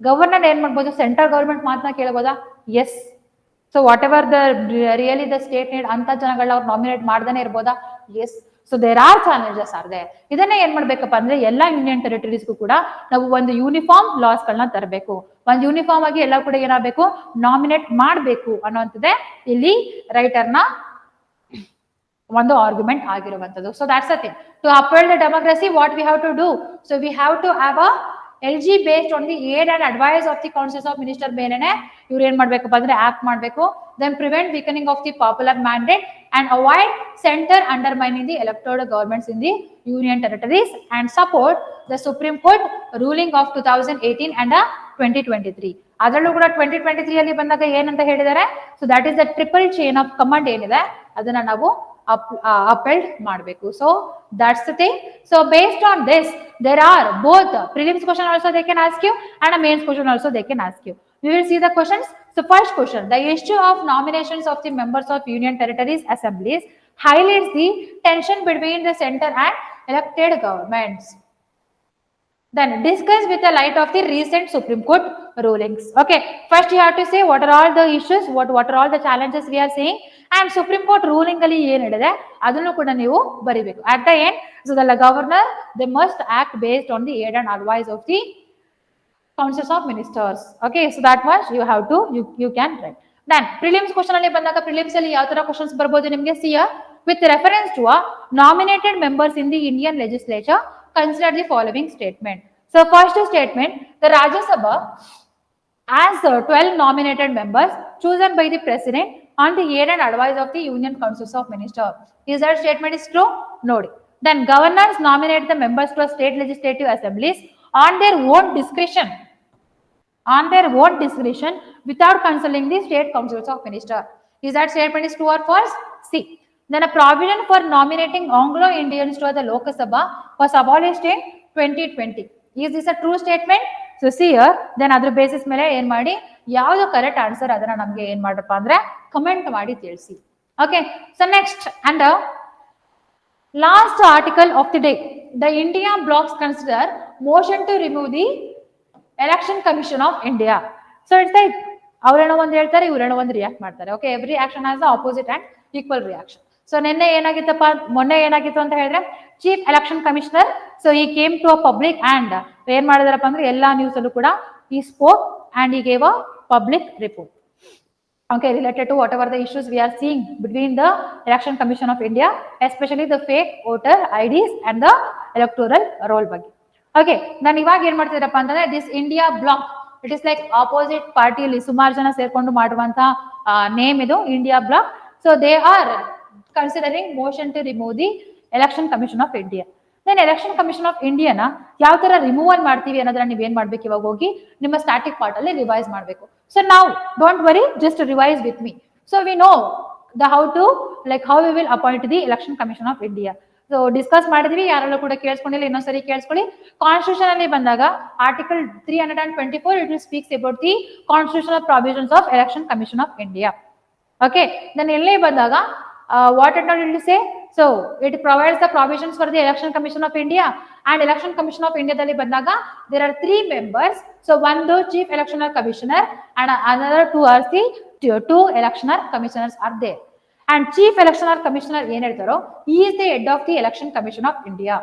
governor ಏನ್ ಮಾಡ್ಬೋದು, central government ಮಾತನ್ನ ಕೇಳಬಹುದಾ? Yes. So whatever the really the state need ಅಂತ ಜನಗಳನ್ನ ಅವ್ರು ನಾಮಿನೇಟ್ ಮಾಡ್ದಾನೆ ಇರ್ಬೋದಾ? Yes. So there are challenges are there. ಇದನ್ನ ಏನ್ ಮಾಡ್ಬೇಕಪ್ಪ ಅಂದ್ರೆ, ಎಲ್ಲಾ ಯೂನಿಯನ್ ಟೆರಿಟರೀಸ್ಗೂ ಕೂಡ ನಾವು ಒಂದು ಯೂನಿಫಾರ್ಮ್ ಲಾಸ್ ಗಳನ್ನ ತರಬೇಕು. ಒಂದು ಯೂನಿಫಾರ್ಮ್ ಆಗಿ ಎಲ್ಲ ಕೂಡ ಏನಾಗಬೇಕು, ನಾಮಿನೇಟ್ ಮಾಡಬೇಕು ಅನ್ನುವಂಥದ್ದೇ ಇಲ್ಲಿ ರೈಟರ್ನ ಒಂದು ಆರ್ಗ್ಯುಮೆಂಟ್ ಆಗಿರುವಂತದ್ದು. So that's a thing. To uphold the democracy, what we have to do? So we have to have a LG based on the aid and advice of the councils of minister ಮೇಲೆನೆ ಇವ್ರು ಏನ್ ಮಾಡ್ಬೇಕಪ್ಪ ಅಂದ್ರೆ act ಮಾಡಬೇಕು. Then prevent weakening of the popular mandate and avoid center undermining the electoral governments in the union territories and support the Supreme Court ruling of 2018 and 2023. ಅದರಲ್ಲೂ ಕೂಡ 2023 ಅಲ್ಲಿ ಬಂದಾಗ ಏನಂತ ಹೇಳಿದ್ದಾರೆ, so that is the triple chain of command ಏನಿದೆ ಅದನ್ನ ನಾವು upheld ಮಾಡಬೇಕು. So that's the thing. So based on this there are both prelims question also they can ask you and a mains question also they can ask you. We will see the questions. So first question, the issue of nominations of the members of union territories assemblies highlights the tension between the center and elected governments. Then discuss with the light of the recent Supreme Court rulings. Okay, first you have to say what are all the issues, what are all the challenges we are seeing, and Supreme Court ruling ಅಲ್ಲಿ ಏನಿದೆ ಅದನ್ನು ಕೂಡ ನೀವು ಬರಿಬೇಕು. At the end, so the governor they must act based on the aid and advice of the councils of ministers. Okay, so that much you have to you can write. Then prelims question ಅಲ್ಲಿ ಬಂದಾಗ prelims ಅಲ್ಲಿ ಯಾವ ತರ questions ಬರ್ಬೋದು ನಿಮಗೆ, see with reference to a nominated members in the Indian legislature, consider the following statement. So first statement, the Rajya Sabha has 12 nominated members chosen by the president on the aid and advice of the union councils of ministers. Is that statement is true? No. Then governors nominate the members to a state legislative assemblies on their own discretion without consulting the state councils of ministers. Is that statement is true or false? See. Then a provision for nominating Anglo-Indians to the Lok Sabha was abolished in 2020. Is this a true statement? So see here, then ಅದರ basis ಮೇಲೆ ಏನ್ ಮಾಡಿ ಯಾವುದು correct answer ಅದನ್ನ ನಮಗೆ ಏನ್ ಮಾಡ್ರಪ್ಪ ಅಂದ್ರೆ comment ಮಾಡಿ ತಿಳಿಸಿ. Okay, so next and last article of the day, the India blocks consider motion to remove the election commission of India. So it's like ಅವ್ರೇನೋ ಒಂದು ಹೇಳ್ತಾರೆ, ಇವ್ರೇನೋ ಒಂದು ರಿಯಾಕ್ಟ್ ಮಾಡ್ತಾರೆ. Okay, every action has the opposite and equal reaction. So ನಿನ್ನೆ ಏನಾಗಿತ್ತಪ್ಪ, ಮೊನ್ನೆ ಏನಾಗಿತ್ತು ಅಂತ ಹೇಳಿದ್ರೆ chief election commissioner so he came to a public and ಏನ್ ಮಾಡಿದಾರಪ್ಪ ಅಂದ್ರೆ ಎಲ್ಲಾ ನ್ಯೂಸ್ ಅಲ್ಲೂ ಕೂಡ ಈ ಸ್ಪೋಕ್ ಅಂಡ್ ಈ gave a public report. Okay, related to whatever the issues we are seeing between the Election Commission of India, especially the fake voter IDs and the electoral roll ಬಗ್ಗೆ. Okay, ನಾನು ಇವಾಗ ಏನ್ ಮಾಡ್ತಿದ್ರಪ್ಪ ಅಂತಂದ್ರೆ this India block, it is like opposite ಪಾರ್ಟಿಯಲ್ಲಿ ಸುಮಾರು ಜನ ಸೇರ್ಕೊಂಡು ಮಾಡುವಂತ ನೇಮ್ ಇದು India block. So they are considering motion to remove the election commission of India. Then election commission of ಇಂಡಿಯಾನ ಯಾವ ತರ ರಿಮೂವಲ್ ಮಾಡ್ತೀವಿ ಅನ್ನೋದನ್ನ ನೀವೇನ್ ಮಾಡ್ಬೇಕು, ಇವಾಗ ಹೋಗಿ ನಿಮ್ಮ ಸ್ಟಾಟಿಕ್ ಪಾರ್ಟ್ ಅಲ್ಲಿ ರಿವೈಸ್ ಮಾಡಬೇಕು. So now don't worry, just revise with me. So we know the how we will appoint the Election Commission of India. So discuss ಮಾಡಿದ್ವಿ, ಯಾರೆಲ್ಲ ಕೂಡ ಕೇಳಿಸ್ಕೊಂಡಿಲ್ಲ ಇನ್ನೊಂದ್ಸರಿ ಕೇಳಿಸ್ಕೊಳ್ಳಿ. ಕಾನ್ಸ್ಟಿಟ್ಯೂಷನ್ ಅಲ್ಲಿ ಬಂದಾಗ article 324 it will speaks about the constitutional provisions of Election Commission of India. Okay, then ಎಲ್ಲಿ ಬಂದಾಗ what and all it will say, so it provides the provisions for the Election Commission of India and Election Commission of India dalli bandaga there are 3 members. So one the chief electoral commissioner and another two are the two electoral commissioners are there. And chief electoral commissioner ಏನು ಹೇಳ್ತಾರೋ he is the head of the Election Commission of India.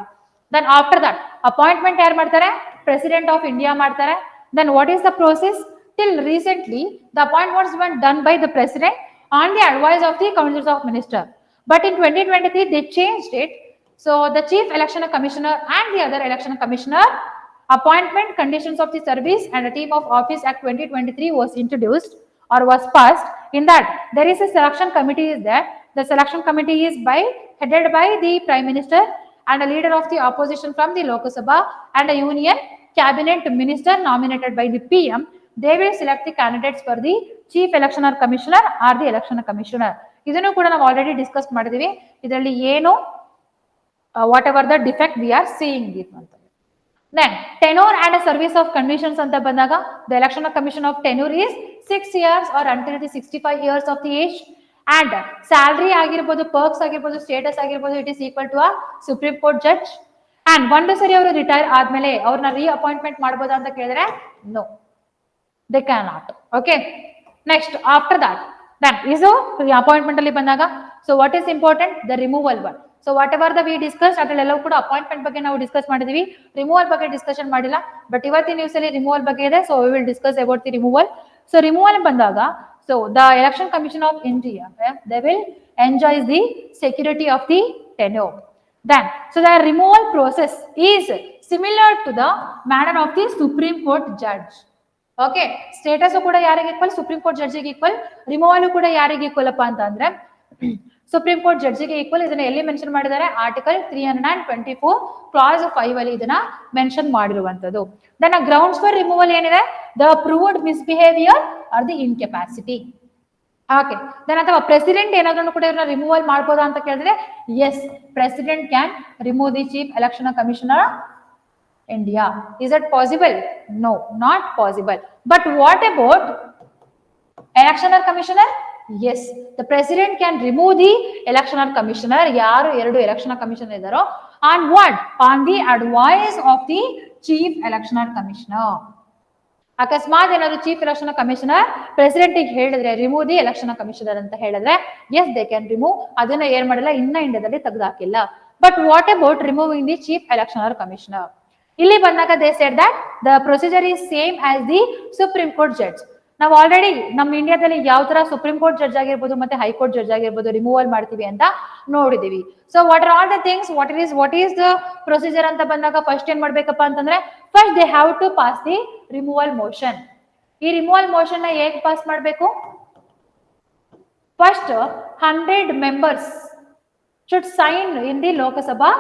Then after that appointment ಯಾರು ಮಾಡ್ತಾರೆ, president of India ಮಾಡ್ತಾರೆ. Then what is the process? Till recently the appointments were done by the president on the advice of the councils of minister, but in 2023 they changed it. So the chief election commissioner and the other election commissioner appointment conditions of the service and the team of office act 2023 was introduced or was passed. In that there is a selection committee is there. The selection committee is headed by the prime minister and a leader of the opposition from the Lok Sabha and a union cabinet minister nominated by the PM. They will select the candidates for the chief election commissioner or the election commissioner. ಇದನ್ನು ಕೂಡ ನಾವು already discuss ಮಾಡಿದೀವಿ. ಇದರಲ್ಲಿ ಏನು what ever the defect V are seeing it ಅಂತ. Then tenure and a service of conditions ಅಂತ ಬಂದಾಗ the election commission of tenure is 6 years or until the 65 years of the age, and salary ಆಗಿರಬಹುದು, perks ಆಗಿರಬಹುದು, status ಆಗಿರಬಹುದು, it is equal to a Supreme Court judge. And ಒಂದು ಸರಿ ಅವರು retire ಆದ್ಮೇಲೆ ಅವ್ರನ್ನ ರೀಅಪಾಯಿಂಟ್ಮೆಂಟ್ ಮಾಡಬಹುದು ಅಂತ ಕೇಳಿದ್ರೆ no, they cannot. Okay, next after that then is the appointment ಅಲ್ಲಿ ಬಂದಾಗ so what is important, the removal one. So whatever the we discussed ಅದರಲ್ಲೆಲ್ಲವೂ ಕೂಡ ಅಪಾಯಿಂಟ್ಮೆಂಟ್ ಬಗ್ಗೆ ನಾವು ಡಿಸ್ಕಸ್ ಮಾಡಿದೀವಿ, ರಿಮೂವಲ್ ಬಗ್ಗೆ ಡಿಸ್ಕಷನ್ ಮಾಡಿಲ್ಲ. ಬಟ್ ಇವತ್ತಿನ ನ್ಯೂಸ್ ಅಲ್ಲಿ ರಿಮೂವಲ್ ಬಗ್ಗೆ ಇದೆ. So we will discuss about the removal. So removal ಬಂದಾಗ so the election commission of India they will enjoy the security of the tenure. Then so the removal process is similar to the manner of the supreme court judge. Okay, status ಕೂಡ ಯಾರಿಗೆ equal? Supreme court ಜಡ್ಜಿಗೆ equal. Removal ಕೂಡ ಯಾರಿಗೆ equal ಅಪ್ಪ ಅಂತ ಅಂದ್ರೆ supreme court ಜಡ್ಜಿಗೆ equal. ಇದನ್ನ ಎಲ್ಲಿ ಮೆನ್ಷನ್ ಮಾಡಿದ್ದಾರೆ? ಆರ್ಟಿಕಲ್ 324 ಕ್ಲಾಸ್ 5 ಅಲ್ಲಿ ಇದನ್ನ ಮೆನ್ಷನ್ ಮಾಡಿರುವಂತದ್ದು. ದೆನ್ ಗ್ರೌಂಡ್ಸ್ ಫಾರ್ ರಿಮೂವಲ್ ಏನಿದೆ? The proved misbehaviour or the incapacity. Okay, then ಅಥವಾ ಪ್ರೆಸಿಡೆಂಟ್ ಏನಾದ್ರೂ ಕೂಡ ಇವ್ರನ್ನ ರಿಮೂವಲ್ ಮಾಡ್ಬೋದಾ ಅಂತ ಕೇಳಿದ್ರೆ yes, president can remove the chief election commissioner India. Is it possible? No, not possible. But what about electional commissioner? Yes, the president can remove the electional commissioner. ಯಾರು ಎರಡು electional commissioner ಇದ್ದಾರೋ on what? On the advice of the chief electional commissioner. ಅಕಸ್ಮಾತ್ ಏನಾದ್ರು chief election commissioner president ಹೇಳಿದ್ರೆ remove the election commissioner ಅಂತ ಹೇಳಿದ್ರೆ S, they can remove. ಅದನ್ನ ಏನ್ ಮಾಡಿಲ್ಲ, ಇನ್ನ ಇಂಡಿಯಾದಲ್ಲಿ ತೆಗೆದಾಕಿಲ್ಲ. But what about removing the chief election commissioner? ಇಲ್ಲಿ ಬಂದಾಗ they said that the procedure is same as the supreme court judge. ನಾವು ಆಲ್ರೆಡಿ ನಮ್ಮ ಇಂಡಿಯಾದಲ್ಲಿ ಯಾವ ತರ ಸುಪ್ರೀಂ ಕೋರ್ಟ್ ಜಡ್ಜ್ ಆಗಿರ್ಬೋದು ಮತ್ತೆ ಹೈಕೋರ್ಟ್ ಜಡ್ಜ್ ಆಗಿರ್ಬೋದು ರಿಮೂವಲ್ ಮಾಡ್ತೀವಿ ಅಂತ ನೋಡಿದೀವಿ. So what are all the things, what is the procedure ಅಂತ ಬಂದಾಗ ಫಸ್ಟ್ ಏನ್ ಮಾಡ್ಬೇಕಪ್ಪ ಅಂತಂದ್ರೆ first they have to pass the removal motion. ಈ ರಿಮೂವಲ್ ಮೋಷನ್ ನ ಹೇಗೆ ಪಾಸ್ ಮಾಡಬೇಕು? First 100 members should sign in the Lok Sabha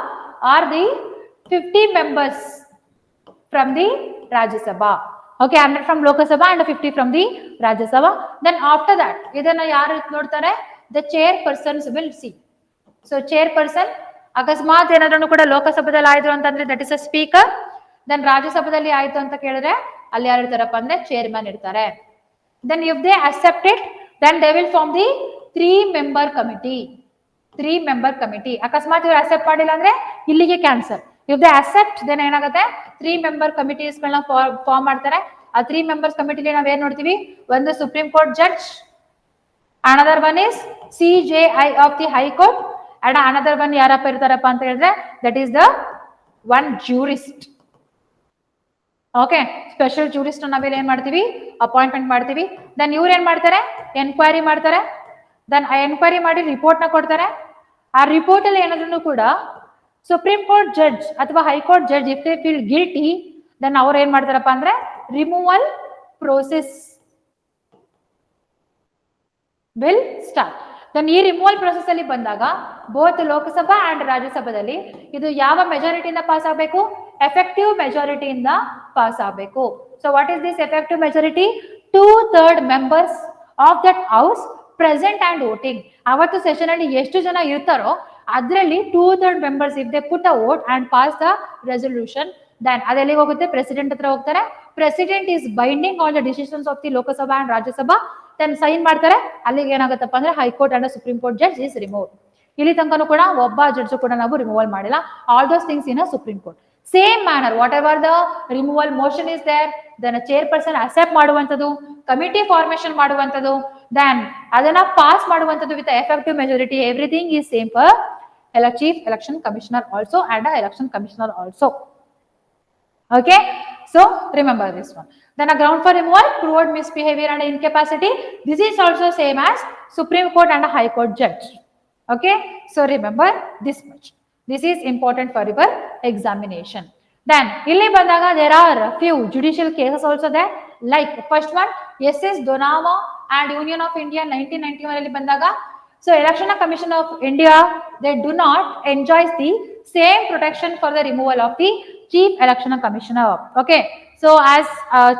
or the 50 members from the Rajya Sabha. Okay, 100 from Lok Sabha and 50 from the Rajya Sabha. Then after that, ಇದನ್ನ ಯಾರು ನೋಡ್ತಾರೆ? The chairpersons will see. So chairperson ಅಕಸ್ಮಾತ್ ಏನಾದ್ರೂ ಕೂಡ ಲೋಕಸಭಾದಲ್ಲಿ ಆಯ್ತು ಅಂತಂದ್ರೆ that is a speaker. Then ರಾಜ್ಯಸಭಾದಲ್ಲಿ ಆಯ್ತು ಅಂತ ಕೇಳಿದ್ರೆ ಅಲ್ಲಿ ಯಾರು ಇರ್ತಾರಪ್ಪ ಅಂದ್ರೆ ಚೇರ್ಮನ್ ಇರ್ತಾರೆ. Then if they accept it, then they will form the 3-member committee. 3-member committee. ಅಕಸ್ಮಾತ್ ಇವ್ರು ಅಕ್ಸೆಪ್ಟ್ ಮಾಡಿಲ್ಲ ಅಂದ್ರೆ ಇಲ್ಲಿಗೆ cancel. If they accept then ಏನಾಗುತ್ತೆ? 3-member committees ಗಳನ್ನ ಫಾರ್ಮ್ ಮಾಡ್ತಾರೆ. ಆ 3 members ಕಮಿಟಿಲಿ ನಾವ್ ಏನ್ ನೋಡ್ತೀವಿ? ಒಂದು supreme court judge, another one is CJI of the high court, and another one ಯಾರಪ್ಪ ಇರ್ತಾರಪ್ಪ ಅಂತ ಹೇಳಿದ್ರೆ that is the one jurist. Okay, special jurist ನಾವೇನ್ ಏನ್ ಮಾಡ್ತೀವಿ? ಅಪಾಯಿಂಟ್ಮೆಂಟ್ ಮಾಡ್ತೀವಿ. ದೆನ್ ಇವ್ರು ಏನ್ ಮಾಡ್ತಾರೆ? ಎನ್ಕ್ವೈರಿ ಮಾಡ್ತಾರೆ. ದೆನ್ ಆ ಎನ್ಕ್ವೈರಿ ಮಾಡಿ ರಿಪೋರ್ಟ್ ನ ಕೊಡ್ತಾರೆ. ಆ ರಿಪೋರ್ಟ್ ಅಲ್ಲಿ ಏನಾದ್ರೂ ಕೂಡ ಸುಪ್ರೀಂ ಕೋರ್ಟ್ ಜಡ್ಜ್ ಅಥವಾ high court judge if they feel guilty then ಅವ್ರು ಏನ್ ಮಾಡ್ತಾರಪ್ಪ ಅಂದ್ರೆ removal process will start. Then ಈ ರಿಮೂವಲ್ ಪ್ರೊಸೆಸ್ ಅಲ್ಲಿ ಬಂದಾಗ ಬೋತ್ ಲೋಕಸಭಾ ಅಂಡ್ ರಾಜ್ಯಸಭಾದಲ್ಲಿ ಇದು ಯಾವ ಮೆಜಾರಿಟಿಯಿಂದ ಪಾಸ್ ಆಗಬೇಕು? ಎಫೆಕ್ಟಿವ್ ಮೆಜಾರಿಟಿಯಿಂದ ಪಾಸ್ ಆಗಬೇಕು. So what is this effective majority? 2/3 members of that house present and voting. ಅವತ್ತು ಸೆಷನ್ ಅಲ್ಲಿ ಎಷ್ಟು ಜನ ಇರ್ತಾರೋ ಅದರಲ್ಲಿ 2/3 members if they put a vote and pass the resolution then ಅದೆಲ್ಲಿಗೆ ಹೋಗುತ್ತೆ? ಪ್ರೆಸಿಡೆಂಟ್ ಹತ್ರ ಹೋಗ್ತಾರೆ. President is binding on the decisions of the Lok Sabha and Rajya Sabha. Then sign ಮಾಡ್ತಾರೆ. ಅಲ್ಲಿಗೆ ಏನಾಗುತ್ತಪ್ಪ ಅಂದ್ರೆ high court and supreme court judge is remove. ಇಲ್ಲಿ ತನಕನೂ ಕೂಡ ಒಬ್ಬ ಜಡ್ಜ್ ಕೂಡ ನಾವು ರಿಮೂವಲ್ ಮಾಡಿಲ್ಲ. All those things in supreme court. Same manner whatever the removal motion is there, then chairperson accept ಮಾಡುವಂಥದ್ದು, ಕಮಿಟಿ ಫಾರ್ಮೇಶನ್ ಮಾಡುವಂಥದ್ದು, ದೆನ್ ಅದನ್ನ ಪಾಸ್ ಮಾಡುವಂಥದ್ದು with effective majority. Everything is same for chief election commissioner also and election commissioner also. Okay, so remember this one. Then a ground for removal, proved misbehavior and incapacity. This is also same as Supreme Court and a High Court judge. Okay, so remember this much. This is important for your examination. Then illi bandaga there are few judicial cases also there. Like first one, SS Donava and Union of India 1991 alli bandaga. So Election Commission of India, they do not enjoy the same protection for the removal of the Chief Election Commissioner. Okay, so as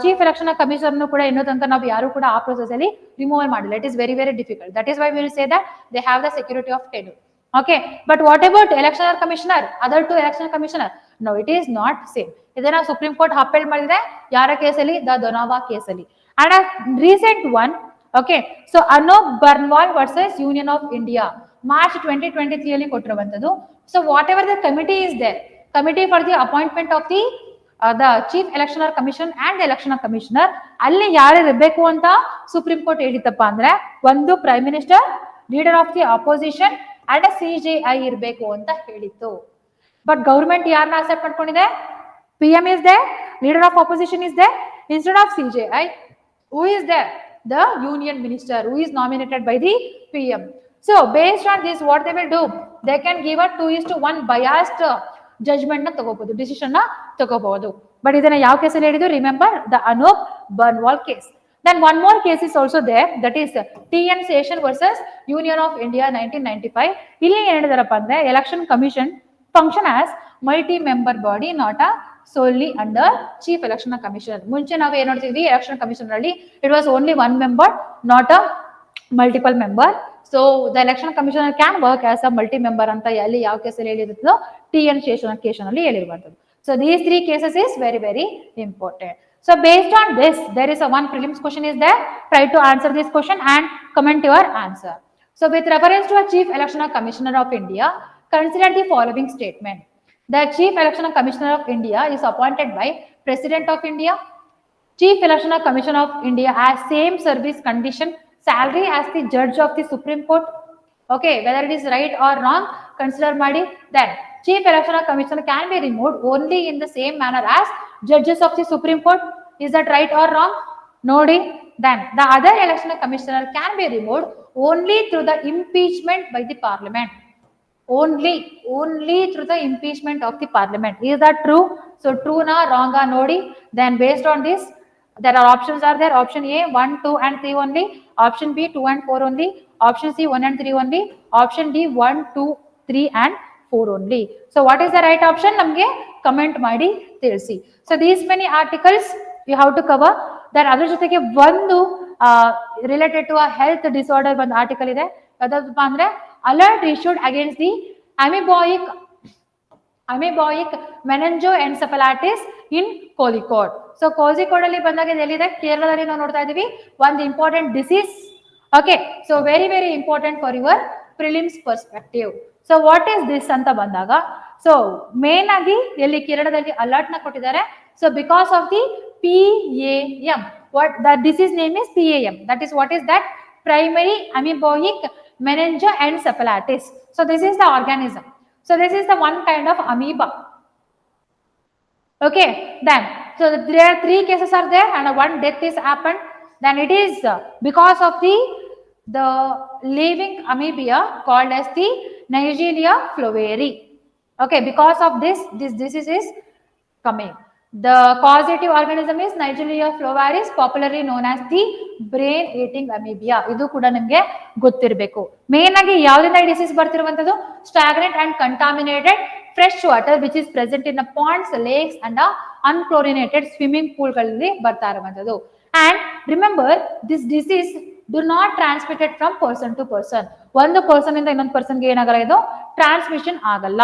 Chief Election Commissioner nu kuda inno tanta navu yaru kuda aa process alli removal madilla. It is very difficult. That is why we will say that they have the security of tenure. Okay, but what about Election Commissioner, other two Election Commissioner? No, it is not same. Idana Supreme Court upheld madide yara case alli? The Donava case alli. And a recent one, okay, so Anup Barnwal versus Union of India, March 2023 alli kotiruvanthadu. So whatever the committee is there, committee for the appointment of the Chief Election Commission and the Election Commissioner, alli yaru irbeku anta Supreme Court ಹೇಳಿತಪ್ಪ ಅಂದ್ರೆ ಒಂದು prime minister, leader of the opposition and CJI ಇರಬೇಕು ಅಂತ ಹೇಳಿತ್ತು. But government ಯಾರನ್ನ accept ಮಾಡ್ಕೊಂಡಿದೆ? PM is there, leader of opposition is there, instead of CJI who is there? The union minister who is nominated by the PM. So based on this what they will do? They can give a 2:1 biased judgement ನ ತಗೋಬಹುದು, decision ನ ತಗೋಬಹುದು. But ಇದನ್ನ ಯಾವ ಕೇಸಲ್ಲಿ ಹೇಳಿದ್ರು? Remember the Anoop Barnwal case. Then one more case is also there, that is TN Session versus Union of India 1995. ಇಲ್ಲಿ ಏನ್ ಹೇಳಿದಾರಪ್ಪ ಅಂದ್ರೆ, election commission function as multi member body, not a solely under chief election commissioner. ಮುಂಚೆ ನಾವು ಏನ್ ನೋಡ್ತಿದ್ವಿ, election commissioner ಅಲ್ಲಿ it was only one member, not a multiple member. So the election commissioner can work as a multi member ಅಂತ ಎಲ್ಲಿ ಯಾವ ಕೇಸಲ್ಲಿ ಹೇಳಿರುತ್ತೋ TN Session ಕೇಸಲ್ಲಿ ಹೇಳಿರುವಂತದ್ದು. So these three cases is very very important. So based on this, there is a one prelims question is there. Try to answer this question and comment your answer. So with reference to a Chief Election Commissioner of India, consider the following statement. The Chief Election Commissioner of India is appointed by President of India. Chief Election Commission of India has same service condition, salary as the judge of the Supreme Court. Okay, whether it is right or wrong, consider ಮಾಡಿ. Then Chief Election Commissioner can be removed only in the same manner as judges of the Supreme Court. Is that right or wrong? Nodi. Then the other election commissioner can be removed only through the impeachment by the parliament. Only through the impeachment of the parliament. Is that true? So true na wrong a nodi. Then based on this, there are options are there. Option A 1, 2 and 3 only. Option B 2 and 4 only. Option C 1 and 3 only. Option D 1, 2, 3 and 4 only. So what is the right option? Namge comment ಮಾಡಿ ತಿಳಿಸಿ. So these many articles you have to cover. Then ಅದರ ಜೊತೆಗೆ ಒಂದು related to a health disorder ಒಂದು article ಇದೆ. ಅದಪ್ಪ ಅಂದ್ರೆ alert issued against the amoebic meningoencephalitis in Kozhikode. So Kozhikode ಅಲ್ಲಿ ಬಂದಾಗ ಎಲ್ಲಿದೆ? ಕೇರಳದಲ್ಲಿ ನಾವು ನೋಡ್ತಾ ಇದೀವಿ ಒಂದು important disease. Okay, so very very important for your prelims perspective. So what is this ಅಂತ ಬಂದಾಗ, ಸೊ ಮೇನ್ ಆಗಿ ಎಲ್ಲಿ ಕೇರಳದಲ್ಲಿ ಅಲರ್ಟ್ ನ ಕೊಟ್ಟಿದ್ದಾರೆ. So because of the PAM, what the disease name is PAM, that is what is that? Primary amoebic meningoencephalitis. So this is the organism. So this is the one kind of amoeba. Okay, then so there are 3 cases are there and one death is happened. Then it is because of the living amoeba called as the Naegleria floveri. Okay, because of this disease is coming. The causative organism is Naegleria flovaris, popularly known as the brain eating amoeba. ಇದು ಕೂಡ ನಿಮಗೆ ಗೊತ್ತಿರಬೇಕು. Main ಆಗಿ ಯಾವುದರಿಂದ ಈ disease ಬರ್ತಿರುವಂತದ್ದು? Stagnant and contaminated fresh water which is present in ponds, lakes and unchlorinated swimming pool ಗಳಲ್ಲಿ ಬರ್ತಾ ಇರುವಂತದ್ದು. And remember this disease do not transmitted from person to person. ಒಂದು ಪರ್ಸನ್ ಇಂದ ಇನ್ನೊಂದು ಪರ್ಸನ್ಗೆ ಏನಾಗಲ್ಲ, ಇದು ಟ್ರಾನ್ಸ್ಮಿಷನ್ ಆಗಲ್ಲ.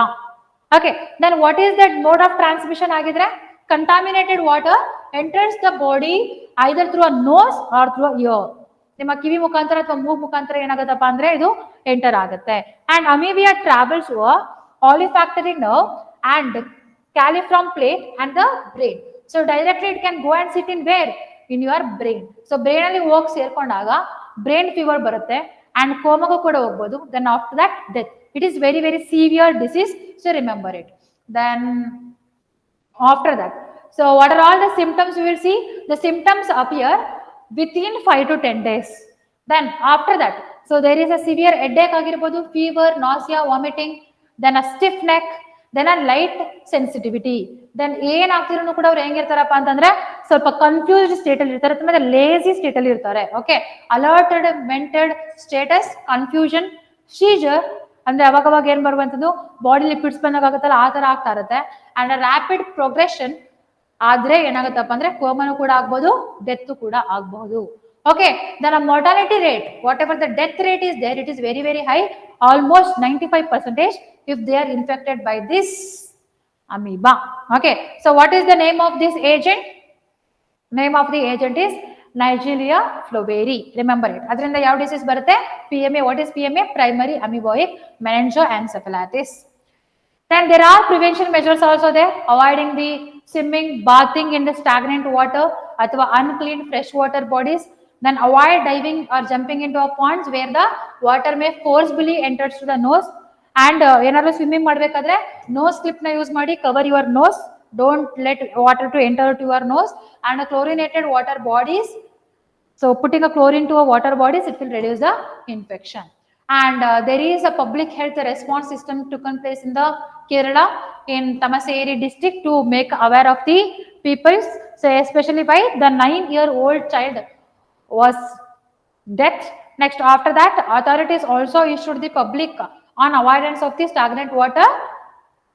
Okay, then what is that mode of transmission ಆಗಿದ್ರೆ? Contaminated water enters the body either through a nose or through a ear. ನಿಮ್ಮ ಕಿವಿ ಮುಖಾಂತರ ಅಥವಾ ಮೂಗು ಮುಖಾಂತರ ಏನಾಗುತ್ತಪ್ಪ ಅಂದ್ರೆ ಇದು ಎಂಟರ್ ಆಗುತ್ತೆ. And amoeba travels over olfactory nerve and caliform plate and the brain. So directly it can go and sit in where? In your brain. So brain ಅಲ್ಲಿ ಹೋಗಿ ಸೇರ್ಕೊಂಡಾಗ brain fever ಬರುತ್ತೆ and ಕೋಮಗೂ ಕೂಡ ಹೋಗ್ಬೋದು. Then after that death. It is very very severe disease, so remember it. Then after that, so what are all the symptoms? We will see the symptoms appear within 5 to 10 days. Then after that, so there is a severe headache ಆಗಿರಬಹುದು, fever, nausea, vomiting, then a stiff neck, then a light sensitivity. Then ಏನ್ ಆಗ್ತಿರೋನು ಕೂಡ ಅವ್ರು ಹೆಂಗಿರ್ತಾರಪ್ಪ ಅಂತಂದ್ರೆ ಸ್ವಲ್ಪ confused state ಅಲ್ಲಿ ಇರ್ತಾರೆ, ತುಂಬಾ lazy state ಅಲ್ಲಿ ಇರ್ತಾರೆ. Okay, alerted, ಮೆಂಟೆಡ್ status, confusion, scissor ಅಂದ್ರೆ ಅವಾಗ ಏನ್ ಬರುವಂತದ್ದು, ಬಾಡಿ ಲಿಪಿಡ್ಸ್ ಬಂದಾಗತ್ತಲ್ಲ ಆ ತರ ಆಗ್ತಾ ಇರುತ್ತೆ. ಅಂಡ್ ರ್ಯಾಪಿಡ್ ಪ್ರೋಗ್ರೆಷನ್ ಆದ್ರೆ ಏನಾಗುತ್ತಪ್ಪ ಅಂದ್ರೆ ಕೋಮನು ಕೂಡ ಆಗ್ಬಹುದು, ಡೆತ್ ಕೂಡ ಆಗಬಹುದು. Okay, then mortality rate, whatever the death rate is there, it is very very high, almost 95% if they are infected by this amoeba. Okay, so what is the name of this agent? Name of the agent is Naegleria floveri. Remember it. ಅದರಿಂದ ಯಾವ disease ಬರುತ್ತೆ? PMA. What is PMA? Primary amoebic meningoencephalitis. Then there are prevention measures also there. Avoiding the swimming, bathing in the stagnant water ಅಥವಾ unclean fresh water bodies. Then avoid diving or jumping into a ponds where the water may forcibly enters to the nose. And ಏನಾದ್ರು swimming ಮಾಡ್ಬೇಕಾದ್ರೆ nose clip ನ use ಮಾಡಿ cover your nose. Don't let water to enter to your nose. And chlorinated water bodies. So putting a chlorine to a water bodies, it will reduce the infection. and there is a public health response system taken place in the Kerala in Tamaseri district to make aware of the people. So especially by the 9-year-old child was death. Next, after that, authorities also issued the public on avoidance of the stagnant water.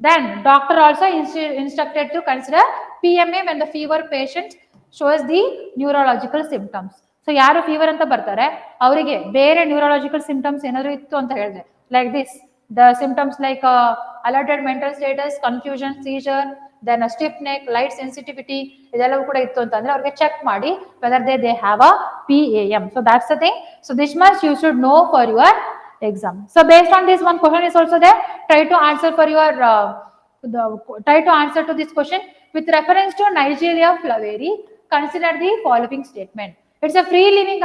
Then doctor also instructed to consider PMA when the fever patient shows the neurological symptoms. So ಯಾರು fever ಅಂತ ಬರ್ತಾರೆ ಅವರಿಗೆ ಬೇರೆ neurological symptoms ಏನಾದ್ರು ಇತ್ತು ಅಂತ ಹೇಳಿದೆ, like this the symptoms like altered mental status, confusion, seizure, then stiff neck, light sensitivity, ಇದೆಲ್ಲವೂ ಕೂಡ ಇತ್ತು ಅಂತಂದ್ರೆ ಅವ್ರಿಗೆ ಚೆಕ್ ಮಾಡಿ whether they have a PAM. So that's the thing. So this much you should know for your exam. So based on this, one question is also there. Try to answer for your try to answer to this question with reference to Nigeria flaveri. Consider the following statement. It's a free living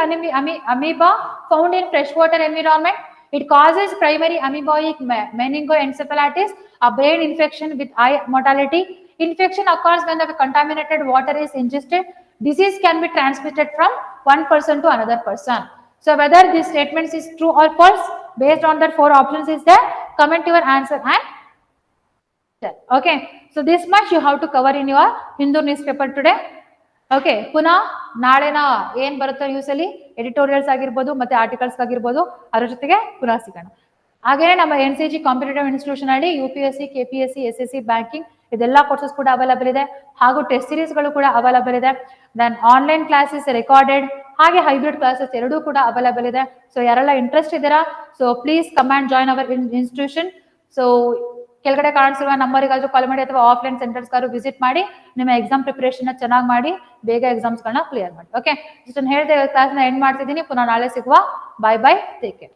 amoeba found in freshwater environment. It causes primary amoeboic meningoencephalitis, a brain infection with high mortality. Infection occurs when the contaminated water is ingested. Disease can be transmitted from one person to another person. So whether this statement is true or false, based on that 4 options is there, comment your answer and tell. Okay, so this much you have to cover in your Hindu newspaper today. Okay, ಪುನಃ ನಾಳೆನ ಏನ್ ಬರುತ್ತೋ news ಅಲ್ಲಿ editorials ಆಗಿರ್ಬೋದು ಮತ್ತೆ articles ಆಗಿರ್ಬೋದು ಅದ್ರ ಜೊತೆಗೆ ಪುನಃ ಸಿಗೋಣ. ಹಾಗೇನೆ ನಮ್ಮ NCG ಕಾಂಪಿಟೇಟಿವ್ ಇನ್ಸ್ಟಿಟ್ಯೂಷನ್ ಅಲ್ಲಿ UPSC, KPSC, SSC, ಬ್ಯಾಂಕಿಂಗ್ ಇದೆಲ್ಲ ಕೋರ್ಸಸ್ ಕೂಡ ಅವೈಲಬಲ್ ಇದೆ, ಹಾಗೂ ಟೆಸ್ಟ್ ಸೀರೀಸ್ ಗಳು ಕೂಡ ಅವೈಲಬಲ್ ಇದೆ. ದೆನ್ ಆನ್ಲೈನ್ ಕ್ಲಾಸಸ್, ರೆಕಾರ್ಡೆಡ್ ಹಾಗೆ ಹೈಬ್ರಿಡ್ ಕ್ಲಾಸಸ್ ಎರಡೂ ಕೂಡ ಅವೈಲಬಲ್ ಇದೆ. ಸೊ ಯಾರೆಲ್ಲ ಇಂಟ್ರೆಸ್ಟ್ ಇದ್ದೀರಾ, so please come and join hour institution. So ಕೆಳಗಡೆ ಕಾಣಿಸಿರುವ ನಂಬರ್ಗಾದ್ರೂ ಕಾಲ್ ಮಾಡಿ ಅಥವಾ ಆಫ್ಲೈನ್ ಸೆಂಟರ್ಸ್ಗಾದ್ರು ವಿಸಿಟ್ ಮಾಡಿ ನಿಮ್ಮ ಎಕ್ಸಾಮ್ ಪ್ರಿಪರೇಷನ್ ಚೆನ್ನಾಗಿ ಮಾಡಿ ಬೇಗ ಎಕ್ಸಾಮ್ಸ್ಗಳನ್ನ ಕ್ಲಿಯರ್ ಮಾಡಿ. ಓಕೆ, ಇಷ್ಟನ್ನು ಹೇಳ್ದೆ ಕ್ಲಾಸ್ನ ಎಂಡ್ ಮಾಡ್ತಿದ್ದೀನಿ. ಪುನಃ ನಾಳೆ ಸಿಗುವ. ಬಾಯ್ ಬಾಯ್, ಟೇಕ್ ಕೇರ್.